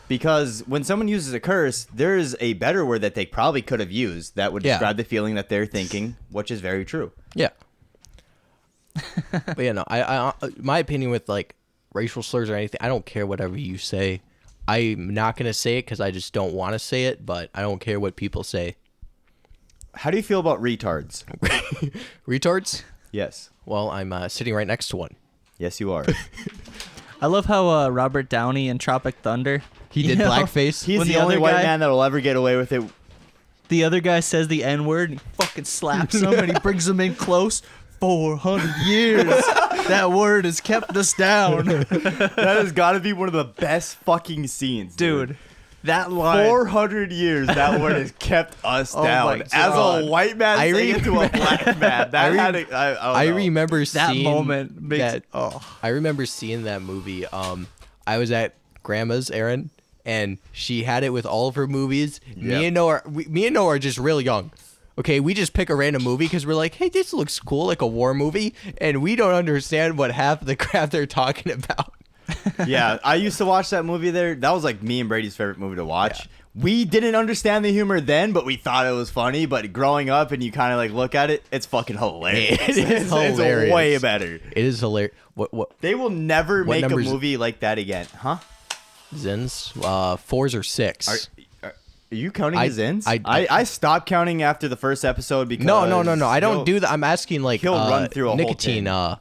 Because when someone uses a curse, there is a better word that they probably could have used that would Yeah. describe the feeling that they're thinking, which is very true. yeah. But yeah, no, I my opinion with like racial slurs or anything, I don't care whatever you say. I'm not gonna say it because I just don't want to say it, but I don't care what people say. How do you feel about retards? Retards? Yes. Well, I'm sitting right next to one. Yes, you are. I love how Robert Downey in Tropic Thunder. He you did know, blackface. He's when the only other white guy- man that will ever get away with it. The other guy says the N word and he fucking slaps him and he brings him in close. 400 years. That word has kept us down. That has got to be one of the best fucking scenes, Dude, that line. 400 years that word has kept us Oh my down. As God. a white man I saying it to a black man. That had to, I don't I know. remember that seeing moment makes that. oh. I remember seeing that movie. I was at grandma's, Erin, and she had it with all of her movies. Yep. Me and Noah are just real young. Okay, we just pick a random movie because we're like, hey, this looks cool, like a war movie, and we don't understand what half the crap they're talking about. Yeah, I used to watch that movie there. That was like me and Brady's favorite movie to watch. Yeah. We didn't understand the humor then, but we thought it was funny. But growing up and you kind of like look at it, it's fucking hilarious. It is It's hilarious. way better. It is hilarious. What They will never What make a numbers- movie like that again, huh? Zins? 4s or 6? Are you counting I- his ins? I- I stopped counting after the first episode because No. I don't he'll- do that. I'm asking like he'll run through a whole nicotine. thing.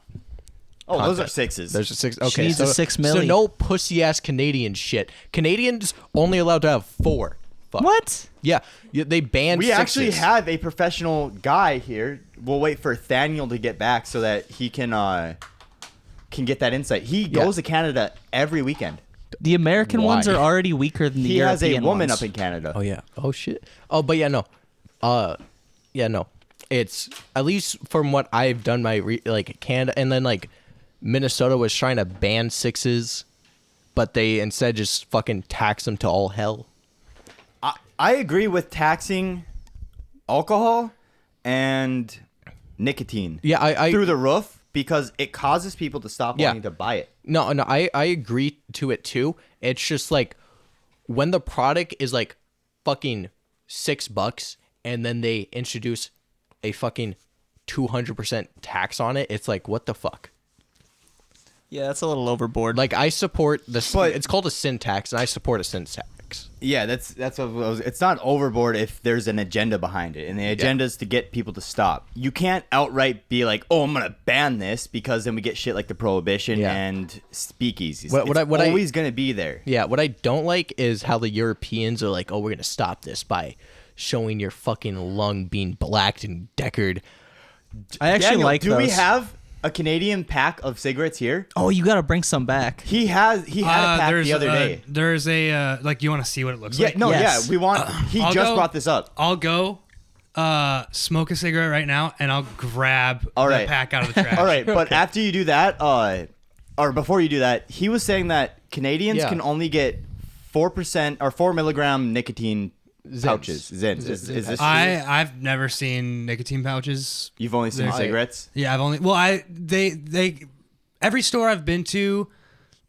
Oh, those are content. 6s. There's a 6. She Okay, needs so, a 6 so milli. no pussy ass Canadian shit. Canadians only allowed to have 4. Fuck. What? Yeah, they banned. We actually 6s. have a professional guy here. We'll wait for Thaniel to get back so that he can get that insight. He goes to Canada every weekend. The American Why? ones are already weaker than the He has European a woman ones. up in Canada. Oh yeah. Oh shit. Oh, but yeah, no. Yeah, no. It's at least from what I've done my like Canada, and then like Minnesota was trying to ban 6s, but they instead just fucking tax them to all hell. I agree with taxing alcohol and nicotine Yeah, I through the roof because it causes people to stop Yeah. wanting to buy it. No, I agree to it too. It's just like when the product is like fucking $6 and then they introduce a fucking 200% tax on it, it's like, what the fuck? Yeah, that's a little overboard. Like, I support this. But- It's called a sin tax, and I support a sin tax. Yeah, that's what I was, it's not overboard if there's an agenda behind it, and the agenda is to get people to stop. You can't outright be like, "Oh, I'm gonna ban this," because then we get shit like the prohibition Yeah. and speakeasies. What It's I- always gonna be there. Yeah, what I don't like is how the Europeans are like, oh, we're going to stop this by showing your fucking lung being blacked and deckered. I actually Daniel, like do those. we have a Canadian pack of cigarettes here? Oh, you gotta bring some back. He had a pack the other day. There's a like. You want to see what it looks Yeah, like? no, Yes. yeah. We want. He I'll just go- brought this up. I'll go smoke a cigarette right now, and I'll grab All the right. pack out of the trash. All right, but after you do that, or before you do that, he was saying that Canadians Yeah. can only get 4% or 4 milligram nicotine pouches. Zins. Is this true? I've never seen nicotine pouches. You've only seen There's- cigarettes? Yeah, I've only. Well, they every store I've been to,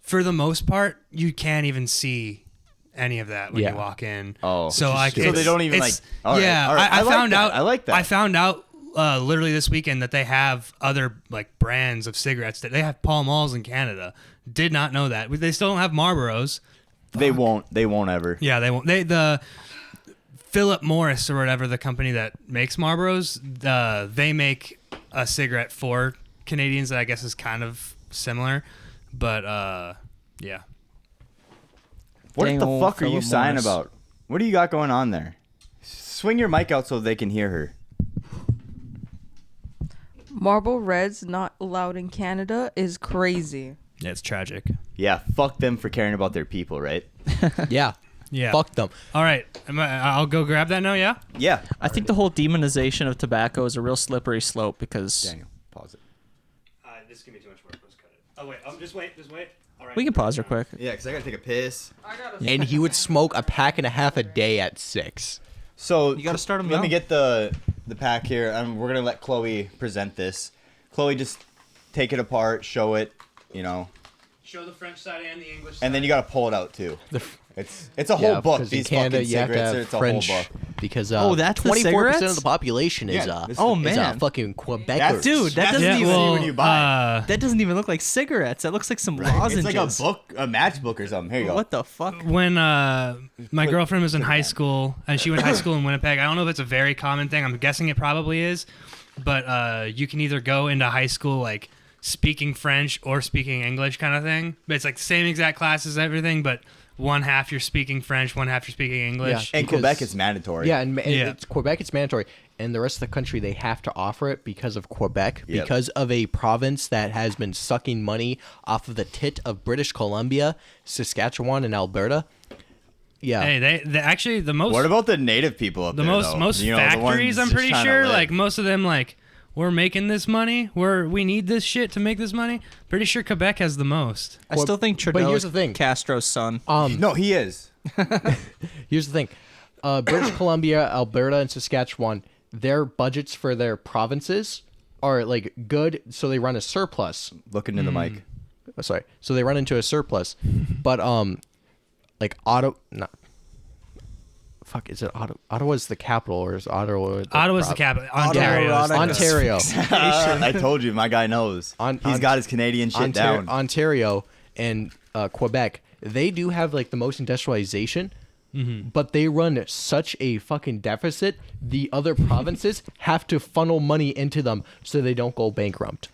for the most part, you can't even see any of that when Yeah. you walk in. Oh. so Which is like, stupid. So they don't even, it's- like- all right, yeah, all right. I I like found that. out. I like that. I found out literally this weekend that they have other like brands of cigarettes. That they have Pall Malls in Canada. Did not know that. They still don't have Marlboros. They won't ever. Yeah, they won't. The Philip Morris or whatever, the company that makes Marlboros, they make a cigarette for Canadians that I guess is kind of similar, but yeah. What Dang the old fuck are you Philip sighing Morris. about? What do you got going on there? Swing your mic out so they can hear her. Marble Reds not allowed in Canada is crazy. Yeah, it's tragic. Yeah, fuck them for caring about their people, right? Yeah. Yeah. Fuck them. All right, I'll go grab that now. Yeah. Yeah. I think the whole demonization of tobacco is a real slippery slope because Daniel, pause it. This is gonna be too much work. Let's cut it. Oh wait, just wait. All right. we can pause real quick. Yeah, because I gotta take a piss. And he would smoke a pack and a half a day at 6. So You gotta start 'em Let me now. get the pack here, and we're gonna let Chloe present this. Chloe, just take it apart, show it, you know, Show the French side and the English. and then you gotta pull it out too. It's a whole book. Because in These Canada, fucking you have to cigarettes, have it's a French. whole book. Because Oh, that's the 24% cigarettes? of the population is Yeah, this- Oh, is man. fucking Quebecers. That's, Dude, that doesn't that's even- see when you buy. That doesn't even look like cigarettes. That looks like some It's lozenges. like a book, a matchbook or something. Here you go. What the fuck? When my girlfriend was in high school, and she went to high school in Winnipeg, I don't know if it's a very common thing. I'm guessing it probably is, but you can either go into high school like speaking French or speaking English kind of thing. But it's like the same exact classes, everything, but one half you're speaking French, one half you're speaking English. In because- Quebec, it's mandatory. Yeah, and Yeah. It's Quebec, it's mandatory. And the rest of the country, they have to offer it because of Quebec, Yep. because of a province that has been sucking money off of the tit of British Columbia, Saskatchewan, and Alberta. Yeah. Hey, they actually the most What about the native people up the there? most though? most You know, the factories. ones I'm just pretty trying to sure live. like most of them like we're making this money. We need this shit to make this money. Pretty sure Quebec has the most. I still think but Trudeau here's is the thing. Castro's son. No, he is. Here's the thing. British Columbia, Alberta, and Saskatchewan, their budgets for their provinces are like good, so they run a surplus. Looking in the mic. Sorry. So they run into a surplus. But like is it Ottawa? Ottawa's the capital, or is Ottawa? Ottawa's the capital. Ontario. is the- Ontario. I told you, my guy knows. He's got his Canadian shit down. Ontario and Quebec, they do have like the most industrialization, but they run such a fucking deficit. The other provinces have to funnel money into them so they don't go bankrupt.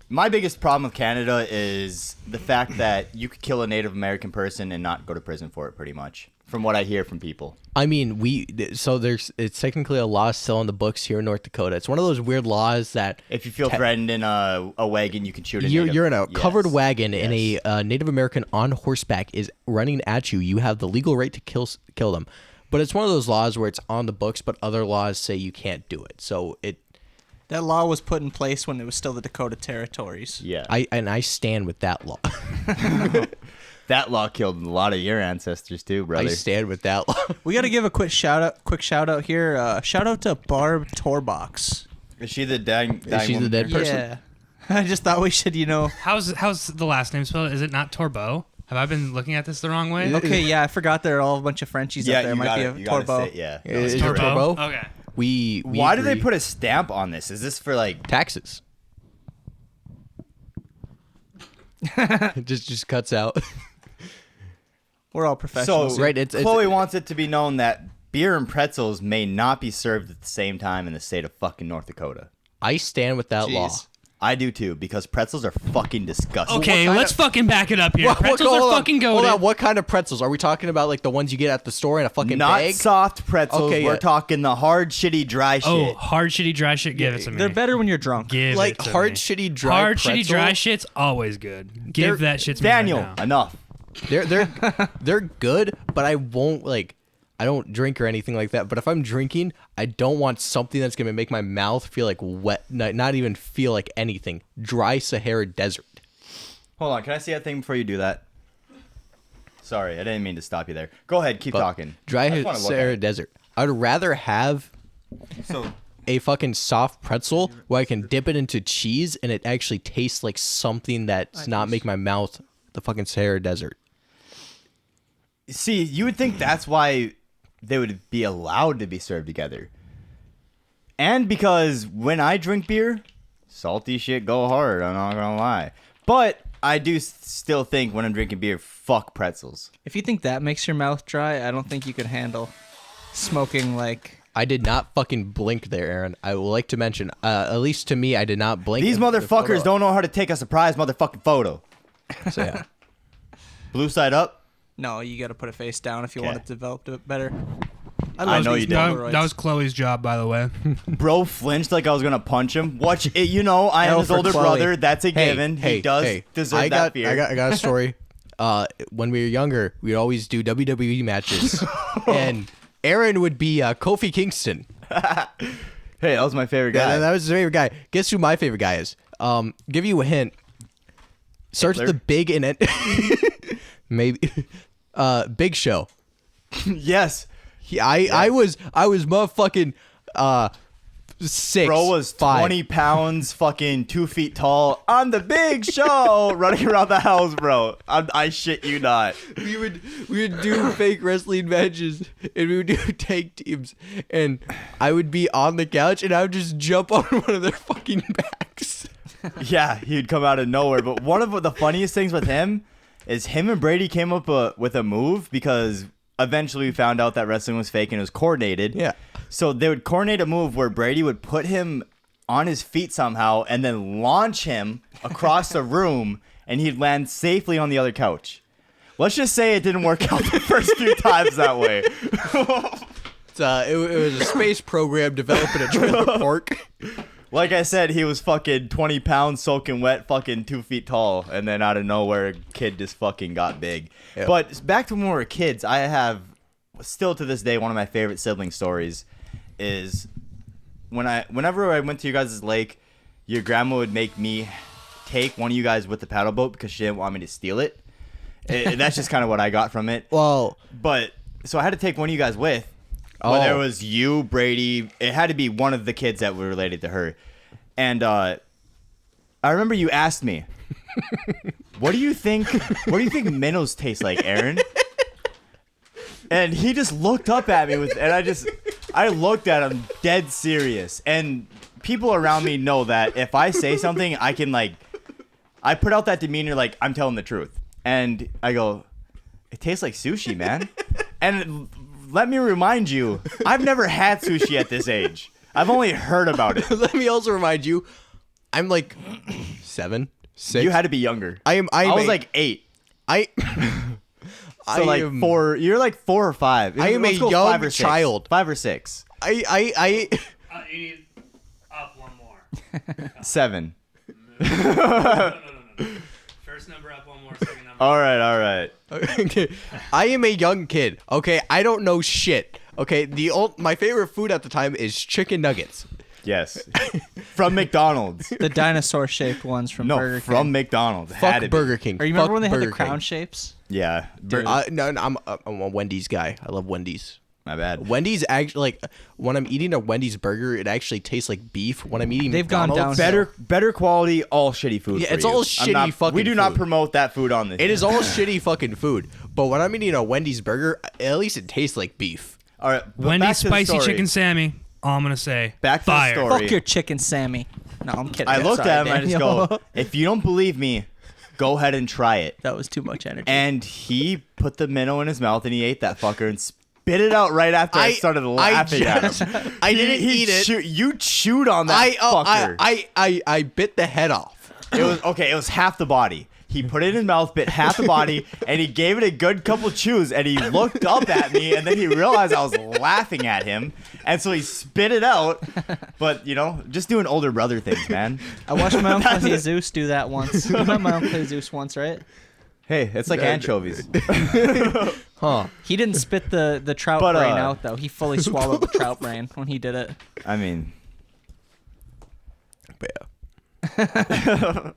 My biggest problem with Canada is the fact that you could kill a Native American person and not go to prison for it, pretty much, from what I hear from people. I mean, it's technically a law still in the books here in North Dakota. It's one of those weird laws that If you feel threatened in a wagon, you can shoot a native. you're in a Yes. covered wagon and Yes. a Native American on horseback is running at you. You have the legal right to kill them. But it's one of those laws where it's on the books, but other laws say you can't do it. So That law was put in place when it was still the Dakota Territories. Yeah. I stand with that law. That law killed a lot of your ancestors too, I brother. stand with that law. We got to give a quick shout out here. Shout out to Barb Torbox. Is she the dying she the woman? dead person? Yeah. I just thought we should, How's the last name spelled? Is it not Torbeau? Have I been looking at this the wrong way? Okay, yeah, I forgot there are all a bunch of Frenchies Yeah, up there. you Might got be it. a You gotta Torbo. say, yeah. Is it Torbeau? Torbeau? Okay. We Why do they agree. put a stamp on this? Is this for like? taxes? just cuts out. We're all professionals. So Right, it's- Chloe wants it to be known that beer and pretzels may not be served at the same time in the state of fucking North Dakota. I stand with that law. Jeez. I do too, because pretzels are fucking disgusting. Okay, let's fucking back it up here. Pretzels are fucking Hold goated. on, what kind of pretzels? Are we talking about like the ones you get at the store in a fucking Not bag? soft pretzels. Okay, We're yeah. talking the hard, shitty, dry Oh, shit. hard, shitty, dry shit. Give it to me. They're better when you're drunk. Give Like it to hard, me. shitty, dry Hard, pretzel? shitty, dry shit's always good. Give that shit to me Daniel, right now. enough. They're good, but I won't like. I don't drink or anything like that. But if I'm drinking, I don't want something that's gonna make my mouth feel like wet, not even feel like anything. Dry Sahara Desert. Hold on, can I see that thing before you do that? Sorry, I didn't mean to stop you there. Go ahead, keep But talking. I Dry just wanna look at Sahara it. Desert. I'd rather have So a fucking soft pretzel where I can dip it into cheese and it actually tastes like something that's not make my mouth the fucking Sahara Desert. see, you would think that's why they would be allowed to be served together. And because when I drink beer, salty shit go hard, I'm not gonna lie. But I do still think when I'm drinking beer, fuck pretzels. If you think that makes your mouth dry, I don't think you could handle smoking like. I did not fucking blink there, Aaron. I would like to mention, at least to me, I did not blink. These in the motherfuckers photo. don't know how to take a surprise motherfucking photo. So, yeah. Blue side up. No, you got to put it face down if you Okay. want it to develop it better. I know you did. That was Chloe's job, by the way. Bro flinched like I was gonna punch him. Watch it. You know, I am L his for older Chloe. brother. That's a given. He does deserve I that got, fear. I got a story. When we were younger, we'd always do WWE matches, and Aaron would be Kofi Kingston. Hey, that was my favorite guy. Yeah, that was his favorite guy. Guess who my favorite guy is? Give you a hint. Search Hitler? the big and maybe Big Show. Yes. I was motherfucking 6. Bro was 5. 20 pounds, fucking 2 feet tall on the big show, running around the house, bro. I shit you not. We would do fake wrestling matches and we would do tag teams, and I would be on the couch and I would just jump on one of their fucking backs. Yeah, he'd come out of nowhere. But one of the funniest things with him is him and Brady came up with a move because eventually we found out that wrestling was fake and it was coordinated. Yeah. So they would coordinate a move where Brady would put him on his feet somehow and then launch him across the room and he'd land safely on the other couch. Let's just say it didn't work out the first few times that way. It was a space program developing a trailer park. Like I said, he was fucking 20 pounds, soaking wet, fucking 2 feet tall, and then out of nowhere, a kid just fucking got big. Yeah. But back to when we were kids, I have, still to this day, one of my favorite sibling stories is whenever I went to you guys' lake, your grandma would make me take one of you guys with the paddle boat because she didn't want me to steal it. That's just kind of what I got from it. Well, But, so I had to take one of you guys with. Oh. Whether it was you, Brady, it had to be one of the kids that were related to her. And I remember you asked me, what do you think minnows taste like, Aaron? And he just looked up at me and I looked at him dead serious. And people around me know that if I say something, I can I put out that demeanor like I'm telling the truth. And I go, it tastes like sushi, man. And let me remind you, I've never had sushi at this age. I've only heard about it. let me also remind you, I'm like 7, 6. You had to be younger. I was like 8. I. So like 4. You're like 4 or 5. I am Let's a go young 5 or 6. child. 5 or 6. I You need up one more. 7. No. First number up one more, second number. All right. Okay. I am a young kid. Okay, I don't know shit. Okay, my favorite food at the time is chicken nuggets. Yes. From McDonald's. The dinosaur-shaped ones from No, Burger King. from McDonald's. Had Fuck to be. Burger King. Or you remember Fuck when they had the Burger crown King. shapes? Yeah. No, I'm a Wendy's guy. I love Wendy's. My bad. Wendy's actually when I'm eating a Wendy's burger, it actually tastes like beef. When I'm eating They've gone McDonald's, down. Better quality, all shitty food. Yeah, for it's you. all I'm shitty not- fucking We do not food. promote that food on this. It is all shitty fucking food. But when I'm eating a Wendy's burger, at least it tastes like beef. All right. but back Wendy's to the spicy story. chicken Sammy. All I'm gonna say. Back to the Fire. story. Fuck your chicken, Sammy. No, I'm kidding. I looked Sorry, at him and I just Daniel. go, if you don't believe me, go ahead and try it. That was too much energy. And he put the minnow in his mouth and he ate that fucker and spit it out right after I started laughing at him. I didn't eat it. You chewed on that fucker. I bit the head off. It was okay. It was half the body. He put it in his mouth, bit half the body, and he gave it a good couple chews. And he looked up at me, and then he realized I was laughing at him, and so he spit it out. But just doing older brother things, man. I watched my uncle Jesus do that once. You met my uncle Jesus once, right? Hey, it's like anchovies. Huh. He didn't spit the trout But, brain out though. He fully swallowed the trout brain when he did it. I mean, But yeah.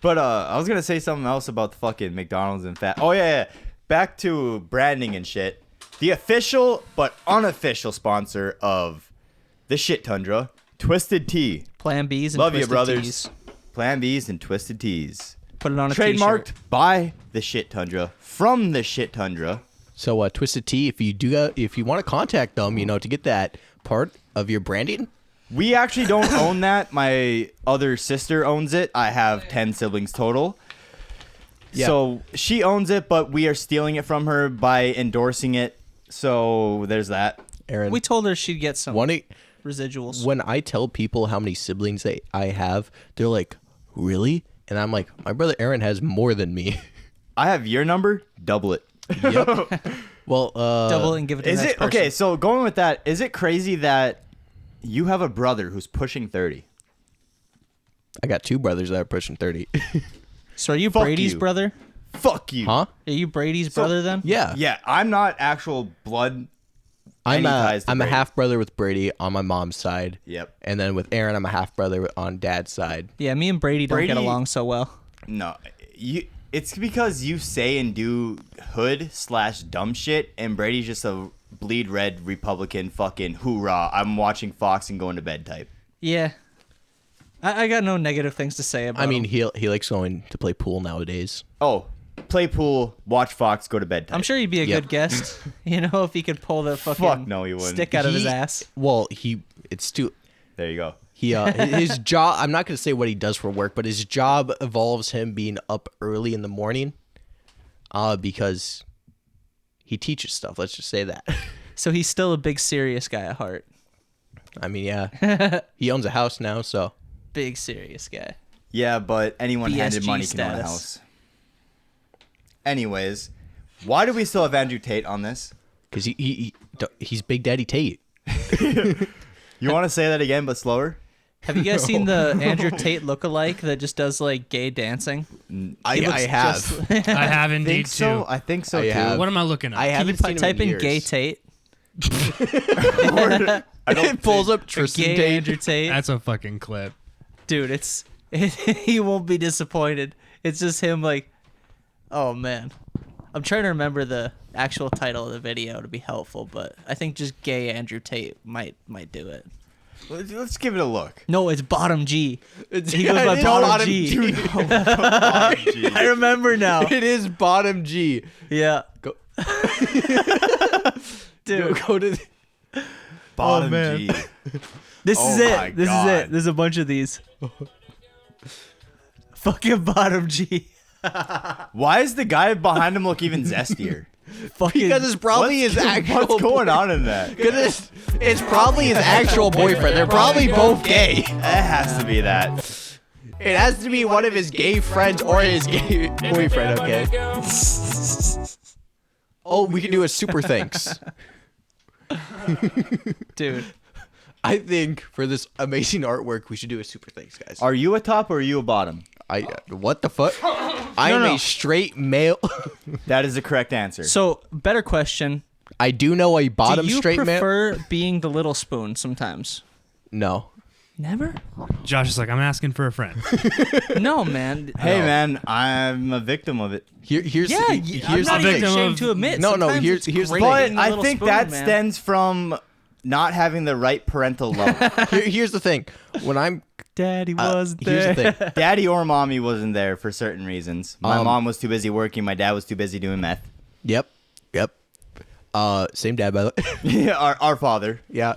but I was gonna say something else about the fucking McDonald's and fat. Oh yeah. Back to branding and shit. The official but unofficial sponsor of the Shit Tundra, Twisted Tea. Plan B's and Love you, Twisted brothers. Teas. Plan B's and Twisted Teas. Put it on a Trademarked t-shirt. by the Shit Tundra, from the Shit Tundra. So Twisted Tea, if you want to contact them, to get that part of your branding. We actually don't own that. My other sister owns it. I have 10 siblings total. Yeah. So she owns it, but we are stealing it from her by endorsing it. So there's that. Aaron, We told her she'd get some one, residuals. when I tell people how many siblings I have, they're like, "Really?" And I'm like, "My brother Aaron has more than me." I have your number. Double it. Yep. Well, Double it and give it to Is the next it person. okay? So going with that, is it crazy that you have a brother who's pushing 30? I got two brothers that are pushing 30. So are you Fuck Brady's you. brother? Fuck you. Huh? Are you Brady's brother then? Yeah. Yeah, I'm not actual blood. I'm any a ties to I'm a Brady. half brother with Brady on my mom's side. Yep. And then with Aaron, I'm a half brother on dad's side. Yeah, me and Brady don't get Brady- along so well. No, it's because you say and do hood/dumb shit, and Brady's just a bleed red Republican fucking hoorah. I'm watching Fox and going to bed type. Yeah. I got no negative things to say about I mean, him. he likes going to play pool nowadays. Oh, play pool, watch Fox, go to bed type. I'm sure he'd be a Yep. good guest. If he could pull the fucking Fuck no, he wouldn't. stick out of his ass. Well, it's too. There you go. His job. I'm not gonna say what he does for work, but his job involves him being up early in the morning, because he teaches stuff. Let's just say that. So he's still a big serious guy at heart. I mean, yeah, he owns a house now, so Big serious guy. Yeah, but anyone handed BSG money can own a status. house. Anyways, why do we still have Andrew Tate on this? because he's Big Daddy Tate. You want to say that again, but slower? Have you guys seen the Andrew Tate lookalike that just does like gay dancing? I He looks have. just- I have indeed Think so? too. I think so I too. have. What am I looking at? I Can you haven't seen him type in years. gay Tate? It pulls up Tristan Gay Tate. Andrew Tate. That's a fucking clip. Dude, he won't be disappointed. It's just him like, oh man. I'm trying to remember the actual title of the video to be helpful, but I think just gay Andrew Tate might do it. Let's give it a look. No, it's Bottom G. He goes Yeah, by it is Bottom G. Gee. I remember now. It is Bottom G. Yeah. Go, Dude, go to. Bottom man. G. this Oh is my it. This is God. it. There's a bunch of these. Fucking Bottom G. Why does the guy behind him look even zestier? Fucking Because it's probably his actual. What's going on in that? Because it's probably his actual boyfriend. They're probably both gay. It has to be that. It has to be one of his gay friends or his gay boyfriend. Okay. Oh, we can do a super thanks. dude. I think for this amazing artwork, we should do a super thanks, guys. Are you a top or are you a bottom? What the fuck? I am no. a straight male. That is the correct answer. So, better question. I do know a bottom Do you straight male. prefer being the little spoon sometimes? No. Never? Josh is like, I'm asking for a friend. No, man. Hey man, I'm a victim of it. Here's Yeah, I'm here's not the even thing. ashamed to admit. No, sometimes here's it's the great thing. But being a I little think spoon, that man. stems from not having the right parental love. Here's the thing. When I'm Daddy was here's there. the thing. Daddy or mommy wasn't there for certain reasons. My mom was too busy working. My dad was too busy doing meth. Yep. Same dad, by the way. Yeah, our father. yeah.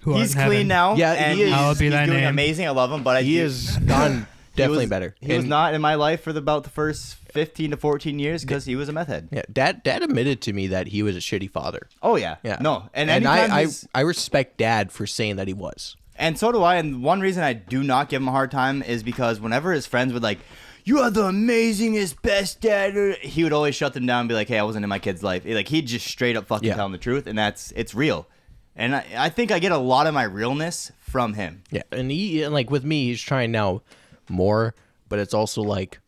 Who art He's in heaven. clean now. Yeah, and he is. he's, Hallowed be he's thy doing name. amazing. I love him, but He is gone. definitely better. He was And- not in my life for about the first 15 to 14 years because he was a meth head. Yeah, dad admitted to me that he was a shitty father. Oh yeah. Yeah. No, and I respect dad for saying that he was. and so do I. And one reason I do not give him a hard time is because whenever his friends would like, "You are the amazingest, best dad," he would always shut them down and be like, "Hey, I wasn't in my kid's life." Like he'd just straight up fucking Yeah. tell him the truth, and it's real. And I think I get a lot of my realness from him. Yeah, and like with me, he's trying now more, but it's also like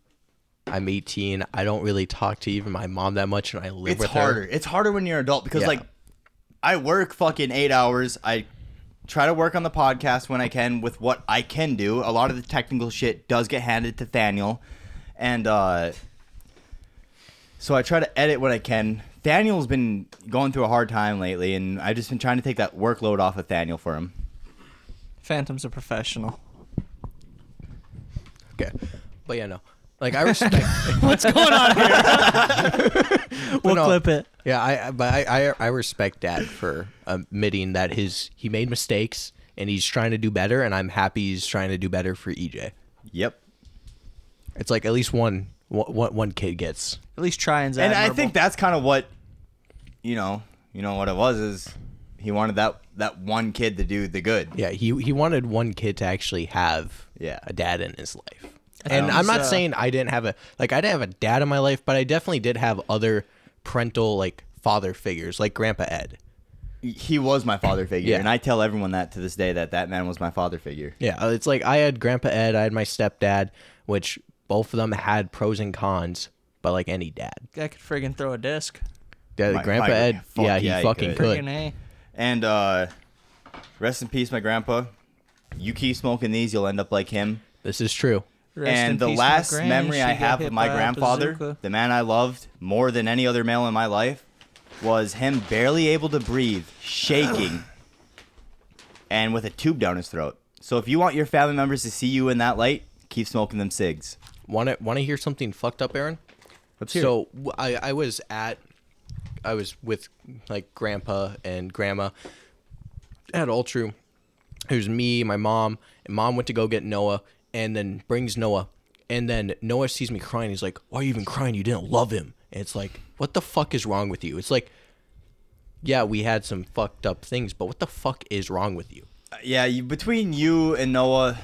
I'm 18. I don't really talk to even my mom that much, and I live It's with harder. her. It's harder when you're an adult because Yeah. like I work fucking 8 hours. I try to work on the podcast when I can with what I can do. A lot of the technical shit does get handed to Thaniel, and so I try to edit when I can. Thaniel's been going through a hard time lately, and I've just been trying to take that workload off of Thaniel for him. Phantom's a professional. Okay, but yeah, no, like I respect. What's going on here? We'll no. clip it. Yeah, I respect dad for admitting that he made mistakes and he's trying to do better, and I'm happy he's trying to do better for EJ. Yep. It's like at least one kid gets. At least trying's And I admirable. think that's kind of what, you know what it was is he wanted that one kid to do the good. Yeah, he wanted one kid to actually have Yeah. a dad in his life. I And think I'm not he's, saying I didn't have I didn't have a dad in my life, but I definitely did have other parental like father figures, like Grandpa Ed. He was my father figure, Yeah. and I tell everyone that to this day that man was my father figure. Yeah, it's like I had Grandpa Ed, I had my stepdad, which both of them had pros and cons, but like any dad. Guy could friggin' throw a disc. Yeah, My- Grandpa my- Ed, fuck yeah, yeah, he he fucking could. could. Friggin' A. And rest in peace, my grandpa. You keep smoking these, you'll end up like him. This is true. Rest in And the peace, my last granny. memory She I got have hit of my by a grandfather, bazooka. the man I loved more than any other male in my life, was him barely able to breathe, shaking, and with a tube down his throat. So if you want your family members to see you in that light, keep smoking them cigs. Want to hear something fucked up, Aaron? Let's hear So I was with like grandpa and grandma at Ultru. It was me, my mom, and mom went to go get Noah, and then brings Noah, and then Noah sees me crying. He's like, "Why are you even crying? You didn't love him." And it's like, what the fuck is wrong with you? It's like, yeah, we had some fucked up things, but what the fuck is wrong with you? Yeah, between you and Noah,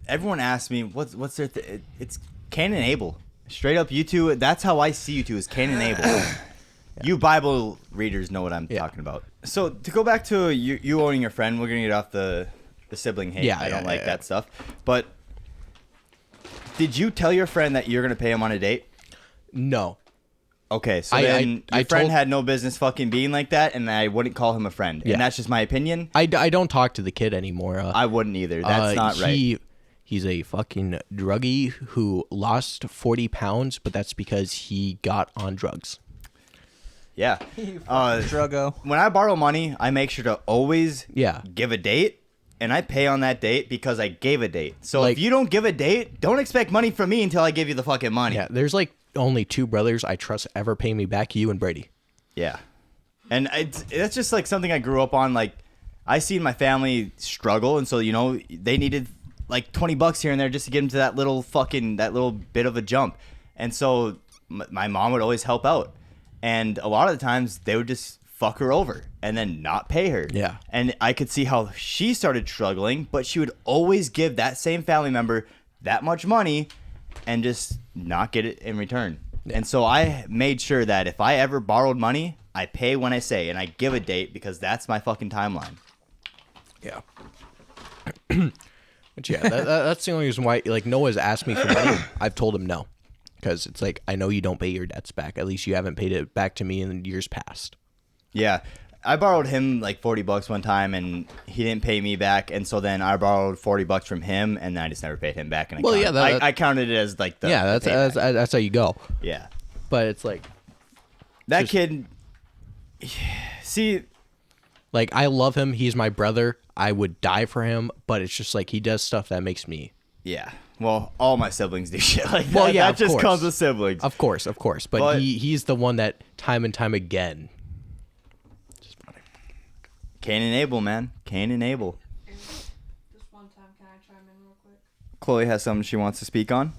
everyone asks me what's their it's Cain and Abel. Straight up, you two. That's how I see you two, is Cain and Abel. You Bible readers know what I'm talking about. So to go back to you owning your friend, we're gonna get off the sibling hate. I don't like that stuff. But did you tell your friend that you're gonna pay him on a date? No. Okay, so I then your friend told- had no business fucking being like that, and I wouldn't call him a friend. Yeah. And that's just my opinion. I don't talk to the kid anymore. I wouldn't either. That's not right. He's a fucking druggie who lost 40 pounds, but that's because he got on drugs. Yeah. Druggo. When I borrow money, I make sure to always Yeah. give a date, and I pay on that date because I gave a date. So Like- if you don't give a date, don't expect money from me until I give you the fucking money. Yeah, there's like only two brothers I trust ever pay me back, you and Brady. Yeah. And that's just like something I grew up on. Like, I seen my family struggle, and so, they needed like $20 here and there just to get them to that little bit of a jump. And so my mom would always help out. And a lot of the times they would just fuck her over and then not pay her. Yeah. And I could see how she started struggling, but she would always give that same family member that much money and just not get it in return. Yeah. And so I made sure that if I ever borrowed money, I pay when I say, and I give a date because that's my fucking timeline. Yeah. But yeah, that's the only reason why, like, Noah's asked me for money. I've told him no. Because it's like, I know you don't pay your debts back. At least you haven't paid it back to me in years past. Yeah. I borrowed him like $40 one time, and he didn't pay me back. And so then I borrowed $40 from him, and then I just never paid him back. And I counted it as like the that's how you go. Yeah. But it's like, that kid. See, like, I love him. He's my brother. I would die for him. But it's just like, he does stuff that makes me. yeah. Well, all my siblings do shit like that. Well, yeah, that of just course. comes with siblings. Of course. But he's the one that time and time again. Cain and Abel, man. Cain and Abel. Just one time, can I chime in real quick? Chloe has something she wants to speak on.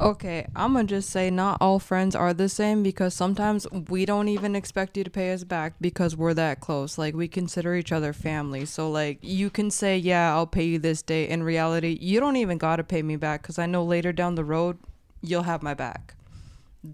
Okay, I'm gonna just say not all friends are the same because sometimes we don't even expect you to pay us back because we're that close. Like, we consider each other family. So, like, you can say, yeah, I'll pay you this day. In reality, you don't even gotta pay me back because I know later down the road, you'll have my back.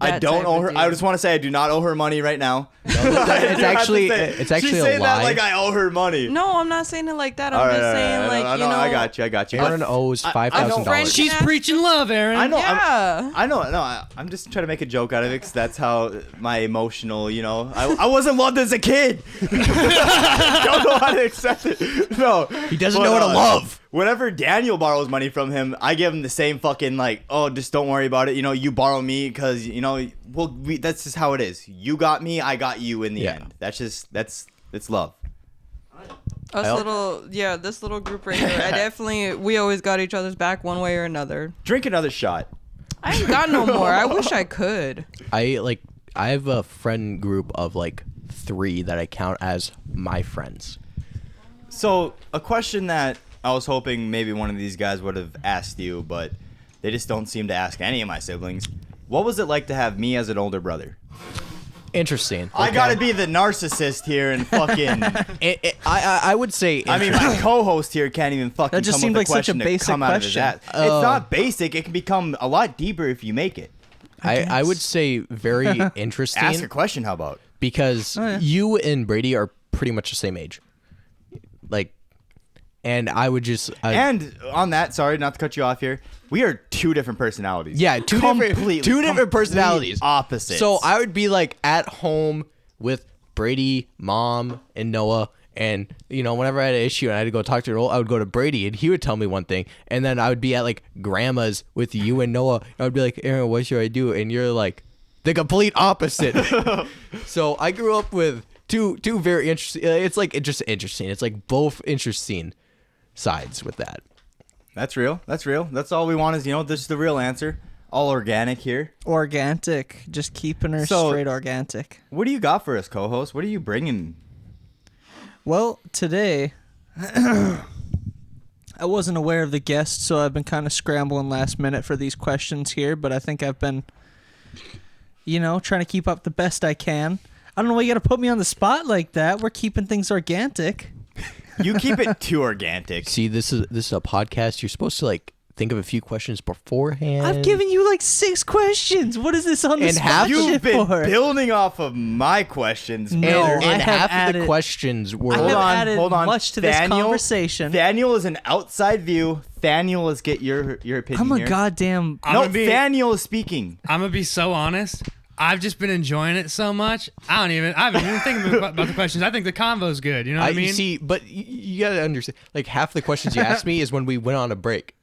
I don't owe her. I just want to say I do not owe her money right now. It's actually She's a saying lie. that like I owe her money. No, I'm not saying it like that. All I'm right, just all saying, right, like, no, you know. I got you. Aaron owes I $5,000. know. She's preaching love, Aaron. I know. Yeah. I know. No, I'm just trying to make a joke out of it because that's how my emotional, I wasn't loved as a kid. Don't know how to accept it. No. He doesn't know how to love. Whenever Daniel borrows money from him, I give him the same fucking, like, oh, just don't worry about it. You borrow me because, that's just how it is. You got me, I got you in the end. It's love. This little group right here, we always got each other's back one way or another. Drink another shot. I ain't got no more. I wish I could. I have a friend group of like 3 that I count as my friends. So, a question that I was hoping maybe one of these guys would have asked you, but they just don't seem to ask any of my siblings. What was it like to have me as an older brother? Interesting. I gotta be the narcissist here and fucking. I would say. I mean, my co-host here can't even fucking That just come seemed with a like such a question to basic come out of his question. ass. It's not basic. It can become a lot deeper if you make it. I would say very interesting. Ask a question. How about? Because you and Brady are pretty much the same age. Like, and I would just. And on that, sorry, not to cut you off here. We are 2 different personalities. Yeah, two different personalities. Opposites. So I would be like at home with Brady, Mom, and Noah. And, whenever I had an issue and I had to go talk to her, I would go to Brady and he would tell me one thing. And then I would be at like grandma's with you and Noah. And I would be like, Aaron, what should I do? And you're like the complete opposite. So I grew up with two very interesting. It's like just interesting. It's like both interesting sides with that. That's real. That's all we want is, this is the real answer. All organic here. Organic. Just keeping her So- straight organic. What do you got for us, co-host? What are you bringing? Well, today, I wasn't aware of the guest, so I've been kind of scrambling last minute for these questions here, but I think I've been, trying to keep up the best I can. I don't know why you got to put me on the spot like that. We're keeping things organic. You keep it too organic. See, this is a podcast. You're supposed to like think of a few questions beforehand. I've given you like 6 questions. What is this on the And spot half- shit You've been for? building off of my questions. No, Peter. I and have half of the added- questions were. I have added hold on. much to this conversation. Daniel is an outside view. Thaniel is get your opinion I'm a here. goddamn... No, Thaniel is speaking. I'm gonna be so honest. I've just been enjoying it so much. I haven't even thinking about the questions. I think the convo's good. You know what I mean? See, but you gotta understand. Like half the questions you asked me is when we went on a break.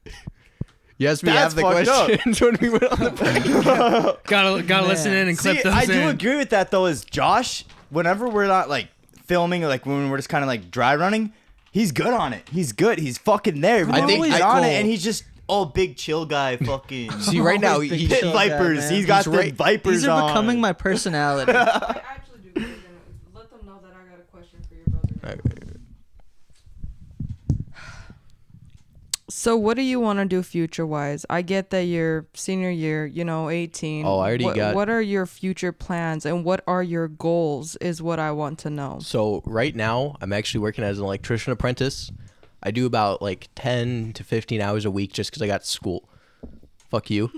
You asked me half That's the fucked up. questions when we went on the break. Gotta listen in and clip See, those I in. do agree with that though. Is Josh, whenever we're not like filming, or like when we're just kind of like dry running, he's good on it. He's good. He's fucking there. I think he's I- on it, cool. and he's just big chill guy. Fucking See, right now Always big he, chill. Pit Vipers. man. He's got He's the right- Vipers These are on. becoming my personality. I actually do. Let them know that I got a question for your brother. So what do you want to do future-wise? I get that you're senior year, 18. Oh, I already got- What are your future plans and what are your goals is what I want to know. So right now I'm actually working as an electrician apprentice. I do about like 10 to 15 hours a week just because I got school. Fuck you.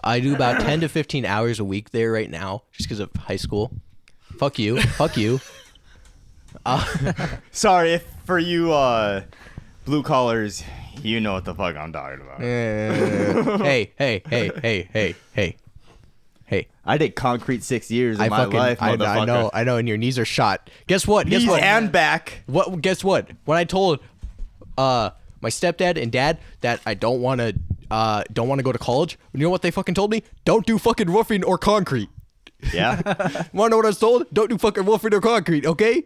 I do about 10 to 15 hours a week there right now just because of high school. Fuck you. Sorry if for you blue collars, you know what the fuck I'm talking about. Hey. I did concrete 6 years of I my fucking life, motherfucker. I know, and your knees are shot. Guess what? Knees and back. Guess what? When I told my stepdad and dad that I don't want to go to college, you know what they fucking told me? Don't do fucking roofing or concrete. Yeah. Want to know what I was told? Don't do fucking roofing or concrete, okay?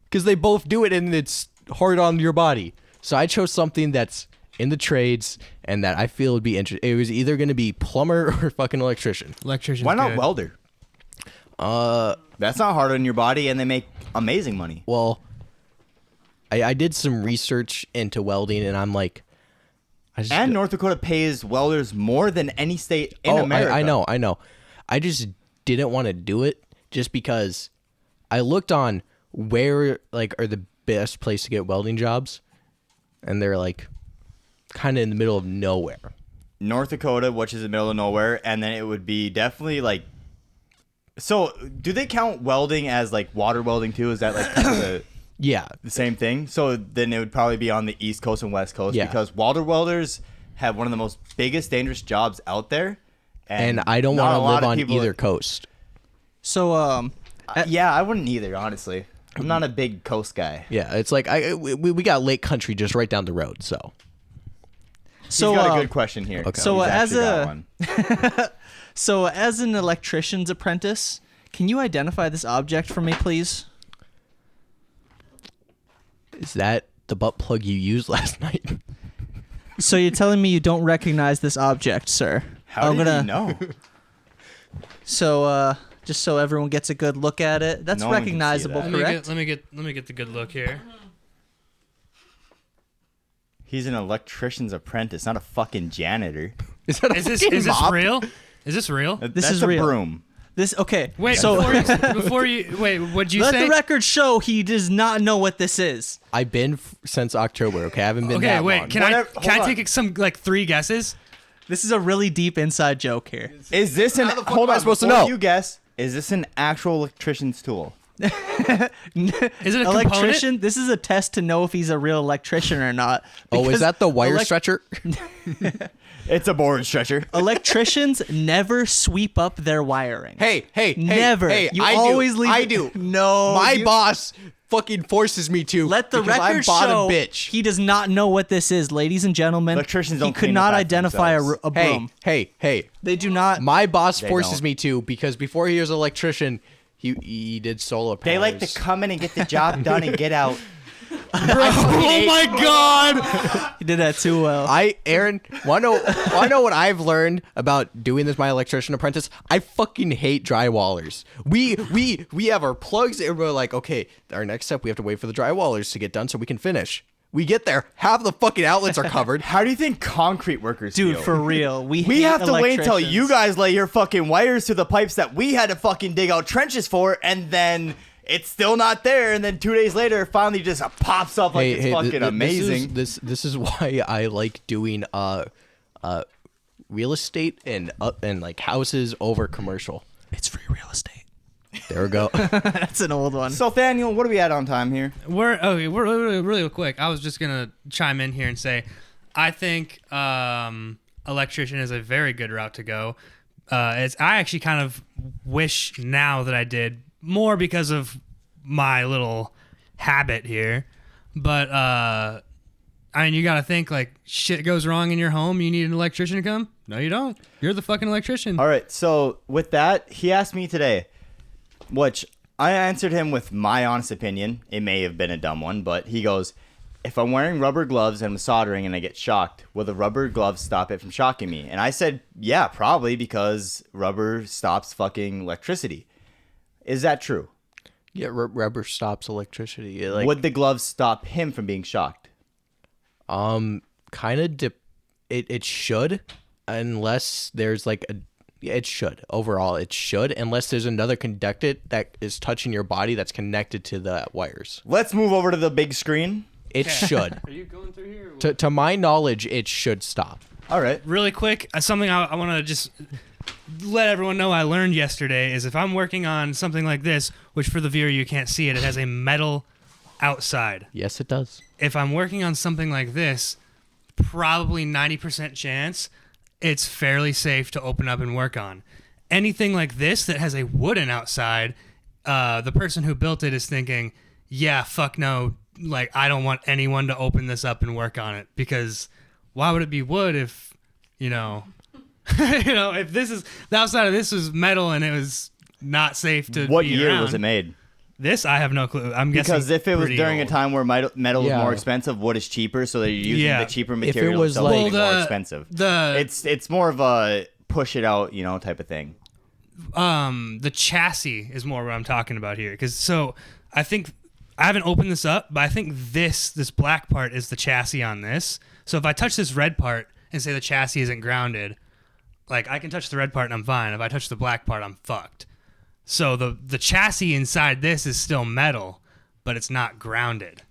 Because they both do it and it's hard on your body. So I chose something that's in the trades and that I feel would be interesting. It was either going to be plumber or fucking electrician. Electrician's Why not good. welder? That's not hard on your body, and they make amazing money. Well, I did some research into welding, and I'm like, And North Dakota pays welders more than any state in America. I know. I just didn't want to do it just because I looked on where like are the best place to get welding jobs, and they're like kind of in the middle of nowhere. North Dakota, which is in the middle of nowhere, and then it would be definitely like. So, do they count welding as like water welding too? Is that like kind of Yeah. the same thing? So then it would probably be on the East Coast and West Coast because water welders have one of the most biggest dangerous jobs out there. And I don't want to live on either coast. So yeah, I wouldn't either, honestly. I'm not a big coast guy. Yeah, it's like we got Lake Country just right down the road, so. He's got a good question here. Okay. So He's as actually got one. So as an electrician's apprentice, can you identify this object for me, please? Is that the butt plug you used last night? So you're telling me you don't recognize this object, sir? How did you know? So just so everyone gets a good look at it, that's No one can see recognizable, that. correct? Let me get the good look here. He's an electrician's apprentice, not a fucking janitor. Is that a Is this fucking mop? real? Is this real? This That's is a real. broom. This okay. Wait, so before you wait, what'd you let say? the record show he does not know what this is. I've been since October. Okay, I haven't been Okay, that wait. long. Can Whatever- I hold on. take some like 3 guesses? This is a really deep inside joke here. Is this an? How the fuck Hold am I on, supposed to before know? You guess. Is this an actual electrician's tool? Is it a Electrician? component? This is a test to know if he's a real electrician or not. Oh, is because that the wire elec- stretcher? It's a board stretcher. Electricians never sweep up their wiring. Hey, Never. Hey, You I always do. leave I it- do. No, my you- boss fucking forces me to. Let the because record I'm bottom show bitch. he does not know what this is, ladies and gentlemen. Electricians he don't could clean the not pipe identify themselves. a broom. Hey. They do not. My boss They forces don't. me to because before he was an electrician, he did solar panels. They like to come in and get the job done and get out. Oh my god! He did that too well. Aaron, wanna know what I've learned about doing this, my electrician apprentice? I fucking hate drywallers. We have our plugs and we're like, okay, our next step, we have to wait for the drywallers to get done so we can finish. We get there, half the fucking outlets are covered. How do you think concrete workers Dude, feel? for real. We We hate have to wait until you electricians. guys lay your fucking wires through the pipes that we had to fucking dig out trenches for, and then it's still not there, and then 2 days later, it finally just pops up like it's fucking amazing. This is why I like doing real estate and like houses over commercial. It's free real estate. There we go. That's an old one. So, Thaniel, what are we at on time here? We're really quick. I was just gonna chime in here and say, I think electrician is a very good route to go. I actually kind of wish now that I did more because of my little habit here, but I mean, you gotta think like shit goes wrong in your home. You need an electrician to come? No, you don't. You're the fucking electrician. All right, so with that, he asked me today, which I answered him with my honest opinion. It may have been a dumb one, but he goes, if I'm wearing rubber gloves and I'm soldering and I get shocked, will the rubber gloves stop it from shocking me? And I said, yeah, probably, because rubber stops fucking electricity. Is that true? Yeah, rubber stops electricity. Like, Would the gloves stop him from being shocked? kind of it should, unless there's like a. Yeah, it should. Overall, it should, unless there's another conductor that is touching your body that's connected to the wires. Let's move over to the big screen. It should. Are you going through here? To my knowledge, it should stop. All right. Really quick, something I want to just let everyone know I learned yesterday is if I'm working on something like this, which for the viewer you can't see it, it has a metal outside. Yes, it does. If I'm working on something like this, probably 90% chance it's fairly safe to open up and work on. Anything like this that has a wooden outside, the person who built it is thinking, yeah, fuck no, like I don't want anyone to open this up and work on it, because why would it be wood if, if this is the outside of this was metal and it was not safe to What be year around. was it made? This I have no clue. I'm guessing Because if it was pretty during a old. time where metal was Yeah. more expensive, wood is cheaper, so they're using Yeah. the cheaper it material. was so like- it's Well, more expensive. the It's more of a push it out, type of thing. the chassis is more what I'm talking about here, because so I think I haven't opened this up, but I think this black part is the chassis on this. So if I touch this red part and say the chassis isn't grounded, like I can touch the red part and I'm fine. If I touch the black part, I'm fucked. So the chassis inside this is still metal, but it's not grounded.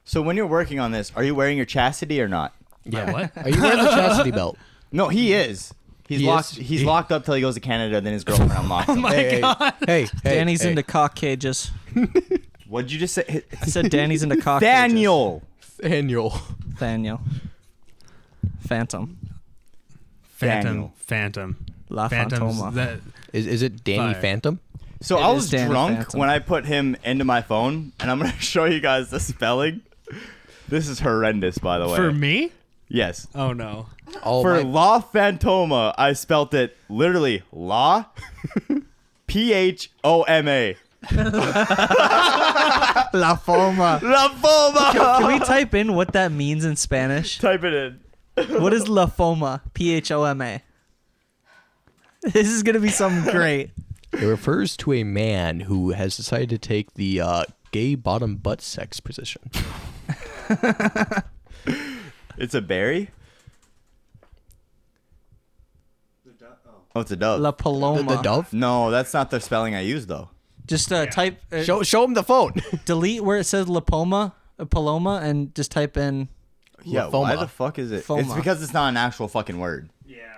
So when you're working on this, are you wearing your chastity or not? Yeah. What? Are you wearing the chastity belt? No, he is. He's He locked. is? He's locked up till he goes to Canada. Then his girlfriend unlocks him. Hey, hey, Danny's hey. into cock cages. What'd you just say? I said Danny's into cock Daniel. Daniel. cages. Daniel. Phantom. Daniel. Phantom. La Phantom's Fantoma. that. Is it Danny Fire. Phantom? So It I is was Danny drunk Phantom. when I put him into my phone, and I'm gonna show you guys the spelling. This is horrendous, by the way. For me? Yes. Oh no. Oh, For my- La Fantoma, I spelt it literally La Phoma. La Foma. La Foma. Can we type in what that means in Spanish? Type it in. What is La Foma? Phoma. This is gonna be something great. It refers to a man who has decided to take the gay bottom butt sex position. It's a berry. Oh, it's a dove. La Paloma. The dove? No, that's not the spelling I used though. Just type Show him the phone. delete where it says La Paloma, and just type in. Yeah, Lafoma. why the fuck is it? It's Foma. because it's not an actual fucking word.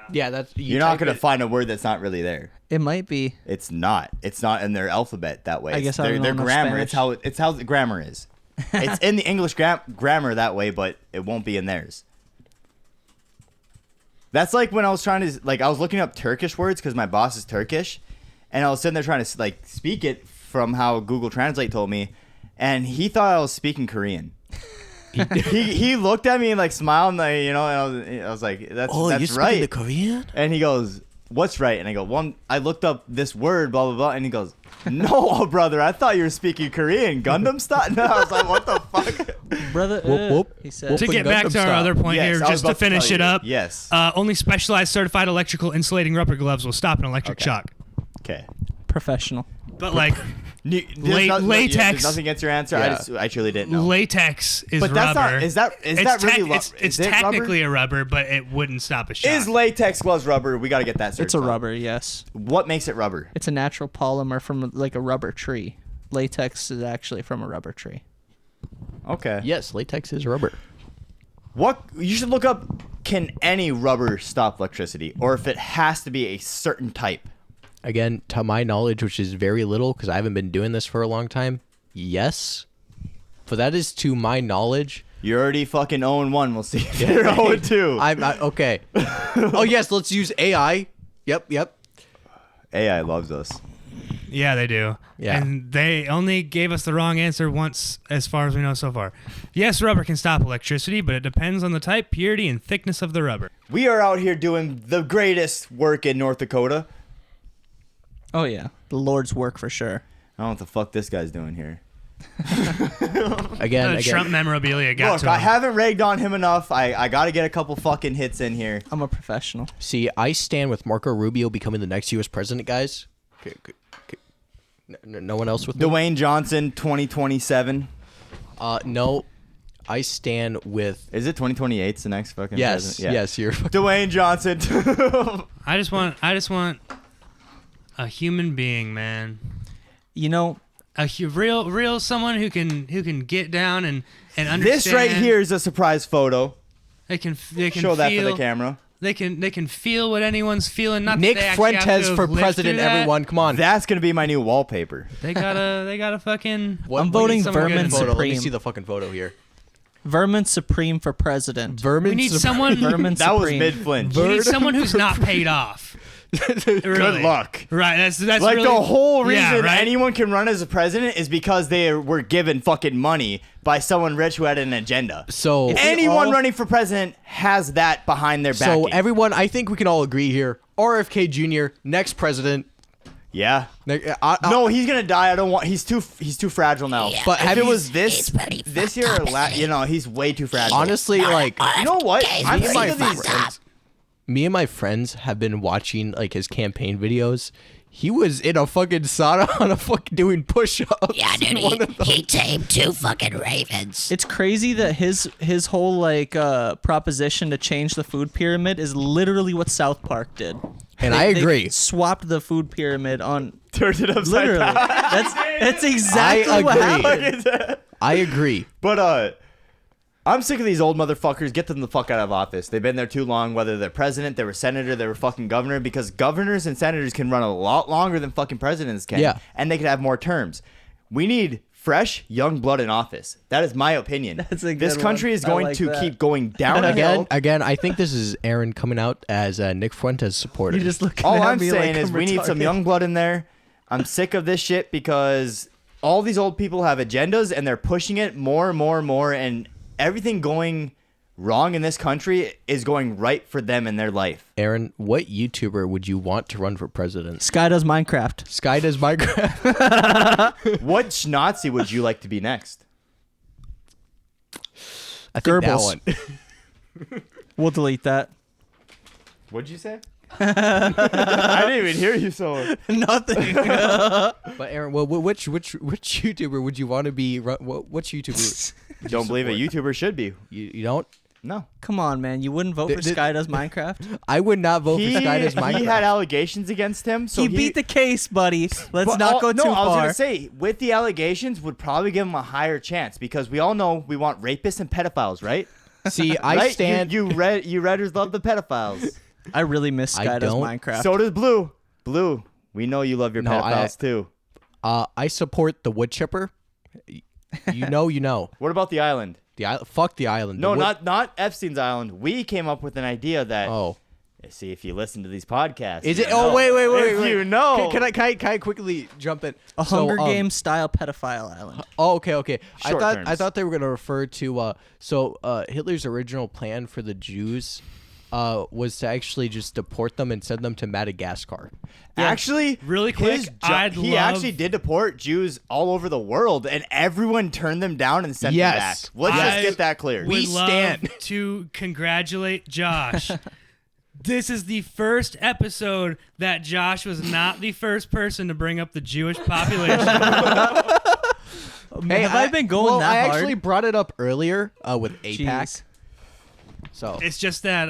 Yeah, that's You're not gonna find a word that's not really there. It might be. It's not. It's not in their alphabet that way. I guess It's I don't their know enough grammar. Spanish. It's how the grammar is. It's in the English grammar that way, but it won't be in theirs. That's like when I was trying to I was looking up Turkish words because my boss is Turkish, and I was sitting there trying to speak it from how Google Translate told me, and he thought I was speaking Korean. he looked at me and smiled and and I was like, that's right. the Korean? And he goes, what's right? And I go, well, I looked up this word, blah, blah, blah. And he goes, no, brother, I thought you were speaking Korean. Gundam style? No, I was like, what the fuck? Brother, Whoop, whoop. he said. Whoop. To get Open back Gundam to our style. other point Yes, here, I was just to about to tell finish it you. up. Yes. Only specialized certified electrical insulating rubber gloves will stop an electric Okay. shock. Okay. Professional. But like Latex. latex- There's nothing against your answer. Yeah. I truly didn't know. latex is But that's rubber. not. Is that really? It's technically a rubber, but it wouldn't stop a shock. Is latex gloves rubber? We got to get that certified. It's a rubber, yes. What makes it rubber? It's a natural polymer from a rubber tree. Latex is actually from a rubber tree. Okay. Yes, latex is rubber. What you should look up? Can any rubber stop electricity, or if it has to be a certain type? Again, to my knowledge, which is very little because I haven't been doing this for a long time, yes. But that is to my knowledge. You're already fucking 0-1. We'll see if you're 0-2. I'm okay. Oh, yes, let's use AI. Yep. AI loves us. Yeah, they do. Yeah. And they only gave us the wrong answer once, as far as we know so far. Yes, rubber can stop electricity, but it depends on the type, purity, and thickness of the rubber. We are out here doing the greatest work in North Dakota. Oh, yeah. The Lord's work for sure. I don't know what the fuck this guy's doing here. Again. Trump memorabilia got Look, to him. I haven't ragged on him enough. I got to get a couple fucking hits in here. I'm a professional. See, I stand with Marco Rubio becoming the next U.S. president, guys. No one else with me? Dwayne Johnson, 2027. No. I stand with... Is it 2028's the next fucking Yes, president? Yeah. yes, you're... Dwayne Johnson. I just want a human being, man. You know, Real someone who can get down and understand. This right here is a surprise photo. They can Show that for the camera. They can feel what anyone's feeling. Not that Nick they actually have Fuentes to for have lived president, through that. everyone. Come on. That's going to be my new wallpaper. They gotta fucking. I'm voting someone Vermin good. Photo. Let me Supreme. see the fucking photo here. Vermin Supreme for president. Vermin We need Supreme. someone. Vermin That was Supreme. mid-flinch. We need someone who's not paid off. Good Really. luck. Right. That's Like really, the whole reason yeah, right? anyone can run as a president is because they were given fucking money by someone rich who had an agenda. So, Anyone running for president has that behind their back. so everyone, I think we can all agree here. RFK Jr., next president. Yeah. No, No, he's gonna die. I don't want. He's too fragile now. But if have it you- was this year or he's way too fragile. honestly, like, you know what? I'm me and my sick of these. friends. Me and my friends have been watching like his campaign videos. He was in a fucking sauna on a fucking doing push-ups. Yeah, dude, he tamed 2 fucking ravens. It's crazy that his whole like proposition to change the food pyramid is literally what South Park did. And I agree. They swapped the food pyramid on Turned it upside literally. down. That's exactly what agree. happened. I agree. But I'm sick of these old motherfuckers. Get them the fuck out of office. They've been there too long. Whether they're president, they were senator, they were fucking governor. Because governors and senators can run a lot longer than fucking presidents can. Yeah. And they can have more terms. We need fresh, young blood in office. That is my opinion. That's a good This country one. is I going like to that. keep going downhill. Again, I think this is Aaron coming out as Nick Fuentes supporter. You just look. All I'm saying is we need some young blood in there. I'm sick of this shit because all these old people have agendas and they're pushing it more and more and more, and everything going wrong in this country is going right for them in their life. Aaron, what YouTuber would you want to run for president? Sky does Minecraft. Sky does Minecraft. What schnazi would you like to be next? I think that Goebbels. one. We'll delete that. What'd you say? I didn't even hear you. So Nothing. But Aaron, well, which YouTuber would you want to be? Which YouTuber? don't believe a YouTuber should be. You don't? No. Come on, man. You wouldn't vote for Sky does Minecraft? I would not vote for Sky does Minecraft. He had allegations against him, so he beat the case, buddy. Let's But not go too no, I was far. gonna say with the allegations would probably give him a higher chance because we all know we want rapists and pedophiles, right? See, I Right? stand. You redders love the pedophiles. I really miss Sky I does don't. Minecraft. So does Blue. Blue, we know you love your No, pedophiles too. I support the wood chipper. You know. What about the island? Fuck the island. No, The wood- not Epstein's island. We came up with an idea that. Oh, See, if you listen to these podcasts, is you it? know. Oh, wait. If you know, Can I quickly jump in? a So, Hunger Games style pedophile island. Oh, okay. Short I terms. thought they were gonna refer to Hitler's original plan for the Jews was to actually just deport them and send them to Madagascar. Actually, Really quick, he actually did deport Jews all over the world, and everyone turned them down and sent them back. Yes. Let's just I- get that clear. We would love stand. to congratulate Josh. This is the first episode that Josh was not the first person to bring up the Jewish population. Hey, Have I been going that I hard? actually brought it up earlier with APAC. Jeez. So It's just that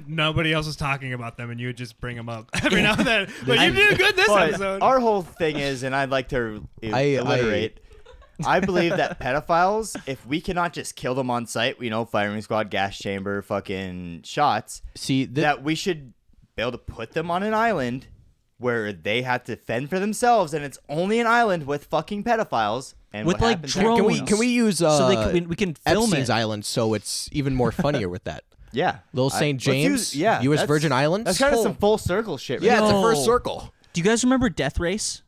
nobody else was talking about them, and you would just bring them up every now and then. But you did good this But episode. our whole thing is, and I'd like to alliterate. I believe that pedophiles, if we cannot just kill them on site, firing squad, gas chamber, fucking shots, see that we should be able to put them on an island where they have to fend for themselves, and it's only an island with fucking pedophiles. And With, what like, happens drones. can we use So we can film Epstein's it. Island so it's even more funnier with that. Yeah. Little St. Let's James, U.S. that's- Virgin Islands. That's kind of Oh. some full circle shit. Right Yeah, it's there. a first No. circle. Do you guys remember Death Race?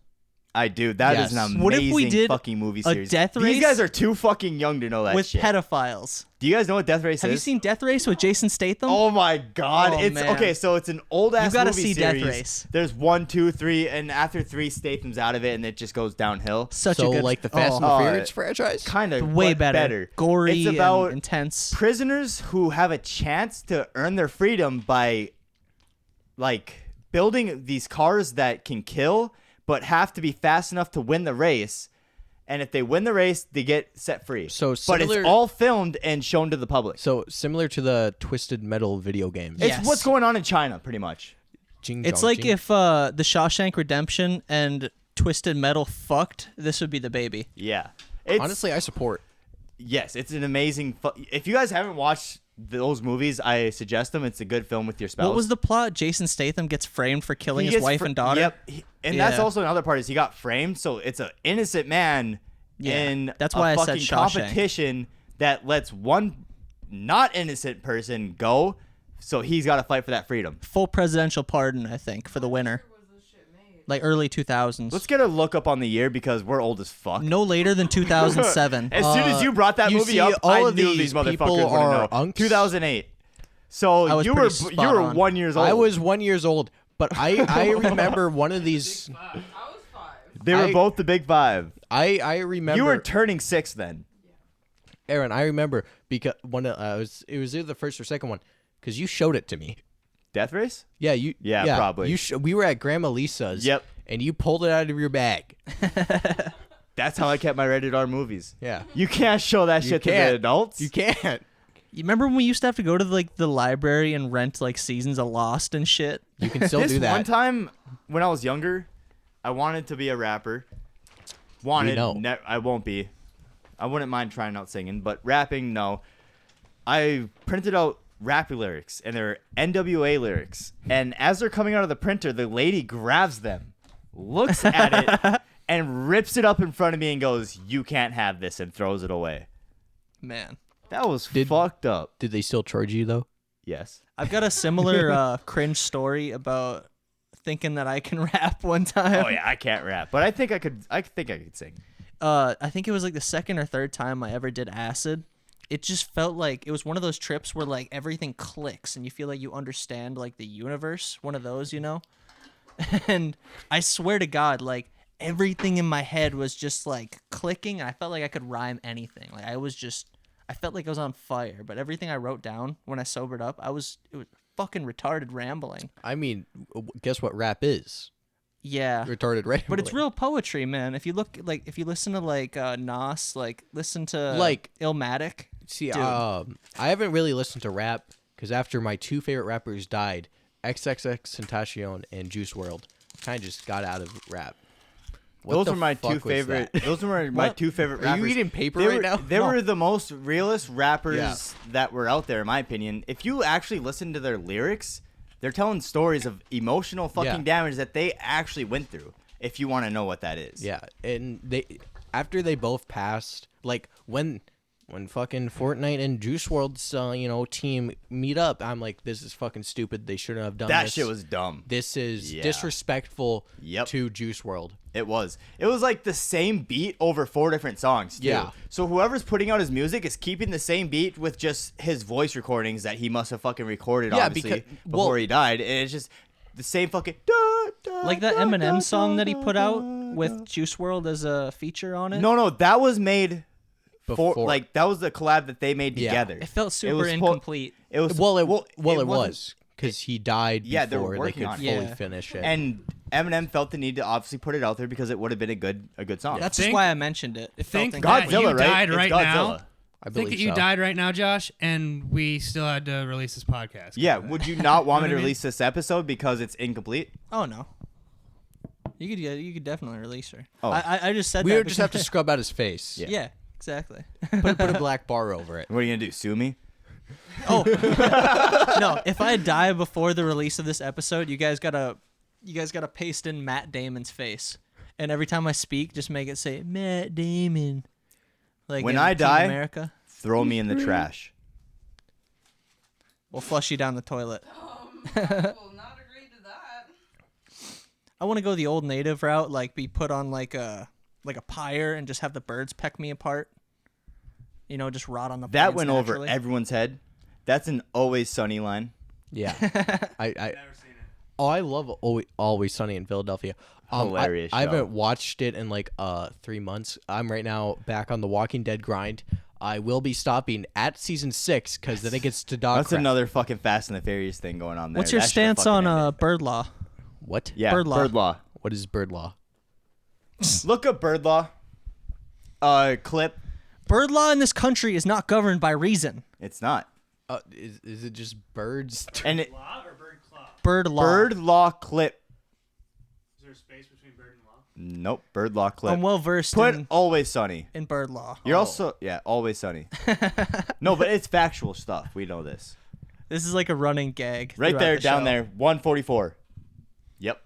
I do. That is Yes. an amazing What if we did fucking movie a series. death race These guys are too fucking young to know that with shit. pedophiles. Do you guys know what Death Race Have is? you seen Death Race with Jason Statham? Oh my god! Oh, It's man. okay. So it's an old ass You gotta movie see Death series. Race. There's 1, 2, 3, and after 3, Statham's out of it, and it just goes downhill. Such So a good like the Fast and Oh. the Furious franchise. Kind of way better. Gory It's about and intense. prisoners who have a chance to earn their freedom by, like, building these cars that can kill, but have to be fast enough to win the race. And if they win the race, they get set free. So but it's similar- all filmed and shown to the public. So similar to the Twisted Metal video game. It's Yes. what's going on in China, pretty much. Jing It's jong like jing. if the Shawshank Redemption and Twisted Metal fucked. This would be the baby. Yeah. It's, honestly, I support. yes, it's an amazing. If you guys haven't watched those movies, I suggest them. It's a good film with your spouse. What was the plot? Jason Statham gets framed for killing He his gets wife and daughter. Yep. And that's Yeah. also another part is he got framed, so it's an innocent man Yeah, in that's a why I said fucking Shawshank. competition that lets one not innocent person go, so he's got to fight for that freedom. Full presidential pardon, I think, for the winner. Like early 2000s. Let's get a look up on the year because we're old as fuck. No later than 2007. As soon as you brought that you movie see, up, all I of knew these these people motherfuckers would are know. unks. 2008. So I was you were pretty spot on. 1 year old. I was 1 year old, but I remember one of these. They were I- both the big five. I remember. You were turning 6 then. Aaron. I remember because it was either the first or second one. because you showed it to me. Death Race? Yeah, you. Yeah, probably. We were at Grandma Lisa's. Yep. And you pulled it out of your bag. That's how I kept my rated R movies. Yeah. You can't show that shit to the adults. You can't. You remember when we used to have to go to like the library and rent like seasons of Lost and shit? You can still This do that. one time when I was younger, I wanted to be a rapper. I won't be. I wouldn't mind trying out singing, but rapping, no. I printed out rap lyrics, and they're NWA lyrics. And as they're coming out of the printer, the lady grabs them, looks at it, and rips it up in front of me and goes, "You can't have this," and throws it away. Man. That was fucked up. Did they still charge you though? Yes. I've got a similar cringe story about thinking that I can rap one time. Oh yeah, I can't rap, but I think I could sing. I think it was like the second or third time I ever did acid. It just felt like it was one of those trips where like everything clicks and you feel like you understand like the universe. One of those, you know? And I swear to God, like everything in my head was just like clicking. And I felt like I could rhyme anything. Like I felt like I was on fire. But everything I wrote down when I sobered up, it was fucking retarded rambling. I mean, guess what rap is? Yeah. Retarded rambling. But it's real poetry, man. If you listen to like Nas, like listen to Like Illmatic. See, dude. I haven't really listened to rap because after my two favorite rappers died, XXXTentacion and Juice WRLD, kind of just got out of rap. Those were my two favorite. Those were my two favorite rappers. Are you eating paper They right were, now? They No. were the most realist rappers that were out there, in my opinion. If you actually listen to their lyrics, they're telling stories of emotional fucking damage that they actually went through. If you want to know what that is. Yeah, and after they both passed, like when fucking Fortnite and Juice WRLD's team meet up, I'm like, this is fucking stupid. They shouldn't have done That this. shit was dumb. This is disrespectful Yep. to Juice WRLD. It was like the same beat over 4 different songs, too. Yeah. So whoever's putting out his music is keeping the same beat with just his voice recordings that he must have fucking recorded, obviously, before he died. And it's just the same fucking... Like that Eminem song that he put out with Juice WRLD as a feature on it? No, that was made... Before. Like, that was the collab that they made together. It felt super was incomplete. It was... Well, it wasn't- was because he died Yeah, they were before they working could on fully it. finish it. And Eminem felt the need to obviously put it out there because it would have been a good song. That's just why I mentioned it. It felt Think incomplete. that you Godzilla, right? died It's right Godzilla. now. I Think believe that you so. died right now, Josh, and we still had to release this podcast. Yeah, would you not want me You to know what I mean? release this episode because it's incomplete? Oh, no. You could definitely release her. Oh. I just said We that. would just have to because- scrub out his face. Yeah, exactly. Put a black bar over it. What are you gonna do? Sue me? Oh no! If I die before the release of this episode, you guys gotta paste in Matt Damon's face, and every time I speak, just make it say Matt Damon. Like When in I Team die- America, Throw me in the trash. we'll flush you down the toilet. Will not agree to that. I want to go the old native route, like be put on like a pyre and just have the birds peck me apart. You know, just rot on the. That plains went naturally. over everyone's head. That's an Always Sunny line. Yeah. I love Always Sunny in Philadelphia. Hilarious I show. haven't watched it in like 3 months. I'm right now back on the Walking Dead grind. I will be stopping at season 6 because then it gets to dog. That's crap. another fucking Fast and the Furious thing going on there. What's your That should've stance fucking on ended. bird law? What? Yeah, bird law? Bird law. What is bird law? Look up bird law. Clip. Bird law in this country is not governed by reason. It's not. Is it just birds? And it, Law or bird claw? Bird law. bird law clip. Is there a space between bird and law? Nope. Bird law clip. I'm well versed Put in Always Sunny. bird law. You're also Always Sunny. No, but it's factual stuff. We know this. This is like a running gag. Right throughout there, the down show. there, 144. Yep.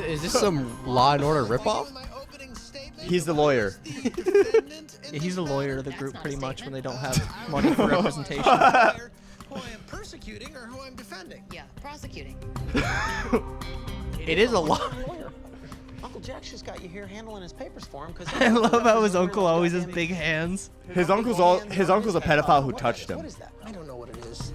Is this some Law and Order ripoff? He's the lawyer. Yeah, he's the lawyer of the group pretty much when they don't have money for representation. Who I am persecuting or who I'm defending. Yeah, prosecuting. It is a law. Uncle Jack's just got you here handling his papers for him because I love how his uncle always has big hands. His uncle's a pedophile who touched him. What is that? I don't know what it is.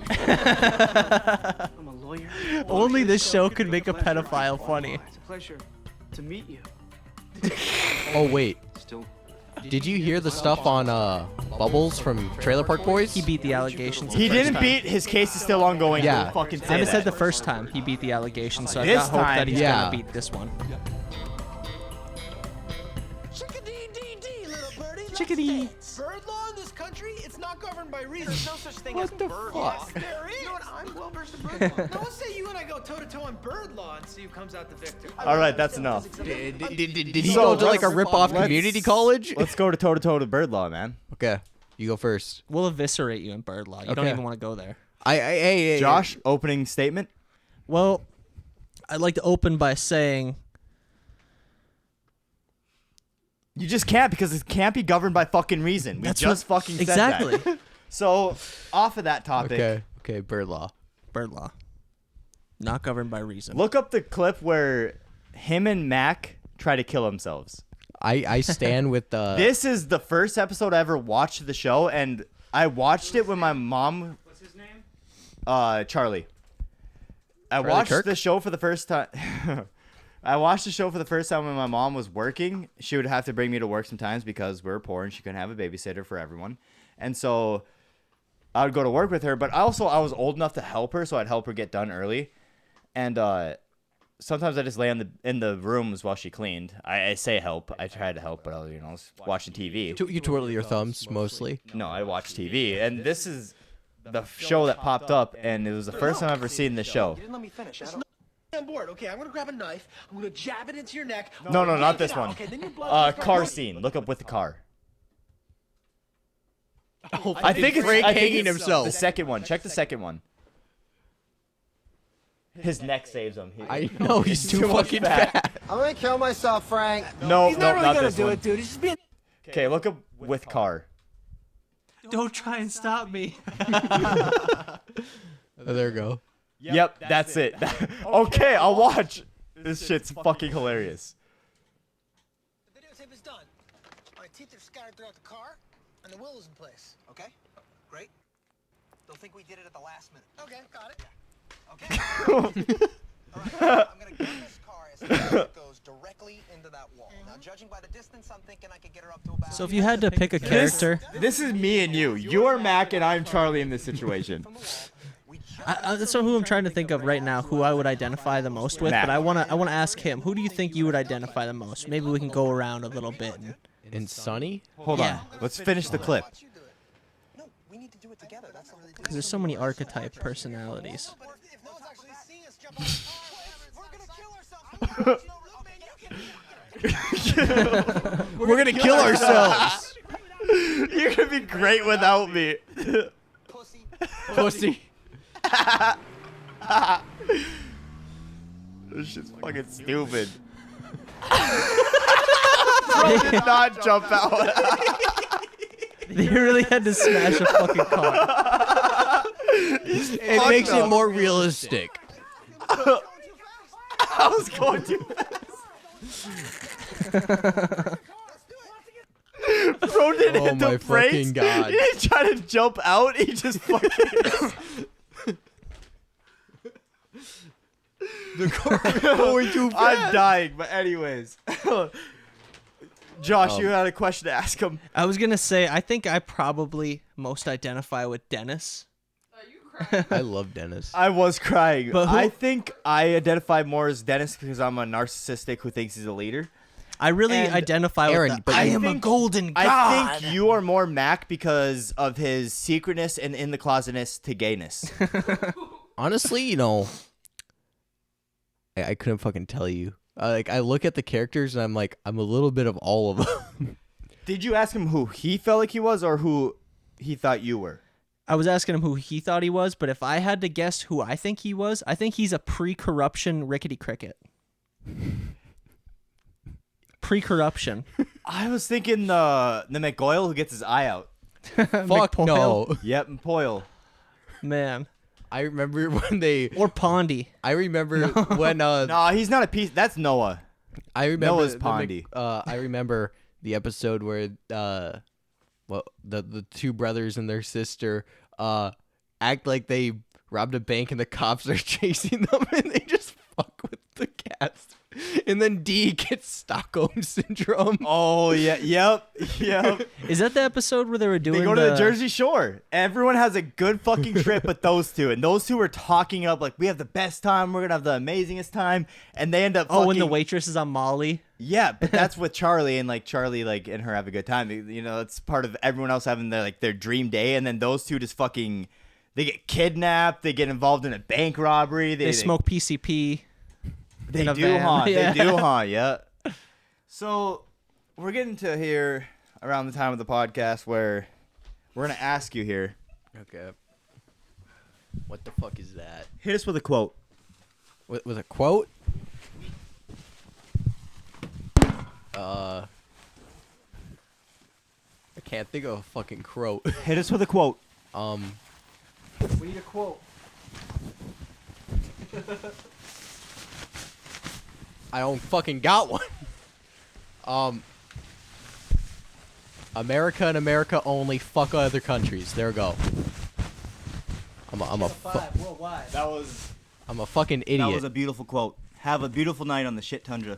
I'm a lawyer. Only this show could make a pedophile funny. It's a pleasure to meet you. Oh wait, Still. did you hear the stuff on Bubbles from Trailer Park Boys? He beat the allegations. He the first didn't time. beat. His case is still ongoing. Yeah. Don't fucking say I haven't that. said the first time he beat the allegations, so I This got hope time, that he's yeah. gonna beat this one. Chickadee-dee-dee, little birdie. Let's Chickadee. dance. Bird law in this country, it's not governed by reason. There's no such thing What as the bird fuck? law. There is. You know what? I'm well versed in bird law. Now let's say you and I go toe-to-toe on bird law and see who comes out the victor. All right, that's enough. Did he So, go to like a let's- rip-off let's- community college? Let's go to toe to bird law, man. Okay, you go first. We'll eviscerate you in bird law. You don't Okay. even want to go there. Hey, Josh, opening statement. Well, I'd like to open by saying You just can't because it can't be governed by fucking reason. We That's just what- fucking said exactly. that. So, off of that topic, Okay, bird law. bird law, not governed by reason. look up the clip where him and Mac try to kill themselves. I stand with the. This is the first episode I ever watched the show, and I watched it when my mom. What's his name? Charlie. I Charlie watched Kirk? the show for the first time. I watched the show for the first time when my mom was working. She would have to bring me to work sometimes because we're poor and she couldn't have a babysitter for everyone. And so I would go to work with her, but I was old enough to help her, so I'd help her get done early. And sometimes I just lay in the rooms while she cleaned. I say help. I tried to help, but I was watching TV. You twirl your thumbs mostly. No, I watch TV, and this is the show that popped up, and it was the first time I've ever seen this show. You didn't let me finish. On board. Okay, I'm gonna grab a knife. I'm gonna jab it into your neck. No, not yank this it out. one. Okay, then your blood. Car scene. Look up with the car. Oh, I think it's Frank I think hanging it's himself. The second one. Check the second one. His neck saves him. I know he's too much fucking fat. I'm gonna kill myself, Frank. No, He's no, not really not gonna this do one. it, dude. He's just being. Okay, look up with car. Don't try and stop me. Oh, there we go. Yep, that's it. Okay, I'll watch. This shit's fucking hilarious. The videotape is done. My teeth are scattered throughout the car, and the wheel is in place. Okay, great. Don't think we did it at the last minute. Okay, got it. Yeah. Okay. All right, I'm gonna gun this car as it goes directly into that wall. Now, judging by the distance, I'm thinking I could get her up to about. So if you had to pick a character, This is me and you. You're Mac and I'm Charlie in this situation. that's not who I'm trying to think of right now. Who I would identify the most with, Matt. but I wanna ask him. Who do you think you would identify the most? Maybe we can go around a little bit. And Sunny? Hold on. Let's finish the clip. No, we need to do it together. That's the whole Because there's so many archetype personalities. If no one's actually seeing us jump on the car, we're gonna kill ourselves. We're gonna kill ourselves. You're gonna be great without me. Pussy. Pussy. This shit's fucking stupid. Bro did not jump out. They really had to smash a fucking car. It makes it more realistic. I was going too fast. Bro didn't Oh hit my the brakes. fucking God. He didn't try to jump out. He just fucking. The car going too fast. I'm dying, but anyways. Josh, you had a question to ask him. I was gonna say, I think I probably most identify with Dennis. I love Dennis. I was crying. But who- I think I identify more as Dennis because I'm a narcissistic who thinks he's a leader. I really And identify Aaron, with but the, I you am a think- golden god. I think you are more Mac because of his secretness and in the closetness to gayness. Honestly, I couldn't fucking tell you. I look at the characters and I'm like, I'm a little bit of all of them. Did you ask him who he felt like he was or who he thought you were? I was asking him who he thought he was, but if I had to guess who I think he was, I think he's a pre-corruption Rickety Cricket. Pre-corruption. I was thinking the McGoyle who gets his eye out. Fuck McPoyle. no. Yep, Poyle. Man. I remember when they. Or Pondy. I remember when. No, he's not a piece. That's Noah. I remember Noah's the Pondy. I remember the episode where the two brothers and their sister act like they robbed a bank and the cops are chasing them, and they just fuck with the cast. And then D gets Stockholm syndrome. Oh yeah, yep. Is that the episode where they were doing? They go to the Jersey Shore. Everyone has a good fucking trip, but those two, and those two were talking up like we have the best time. We're gonna have the amazingest time, and they end up. Oh, when the waitress is on Molly. Yeah, but that's with Charlie, and like Charlie and her have a good time. You know, it's part of everyone else having their dream day, and then those two just fucking. They get kidnapped. They get involved in a bank robbery. They smoke PCP. They in a do, van. huh? Yeah. They do, huh? Yeah. So we're getting to here around the time of the podcast where we're gonna ask you here. Okay. What the fuck is that? Hit us with a quote. With a quote? I can't think of a fucking quote. Hit us with a quote. We need a quote. I don't fucking got one. America and America only. Fuck other countries. There we go. I'm a fucking idiot. That was a beautiful quote. Have a beautiful night on the shit tundra.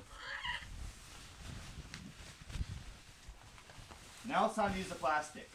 Now it's time to use the plastic.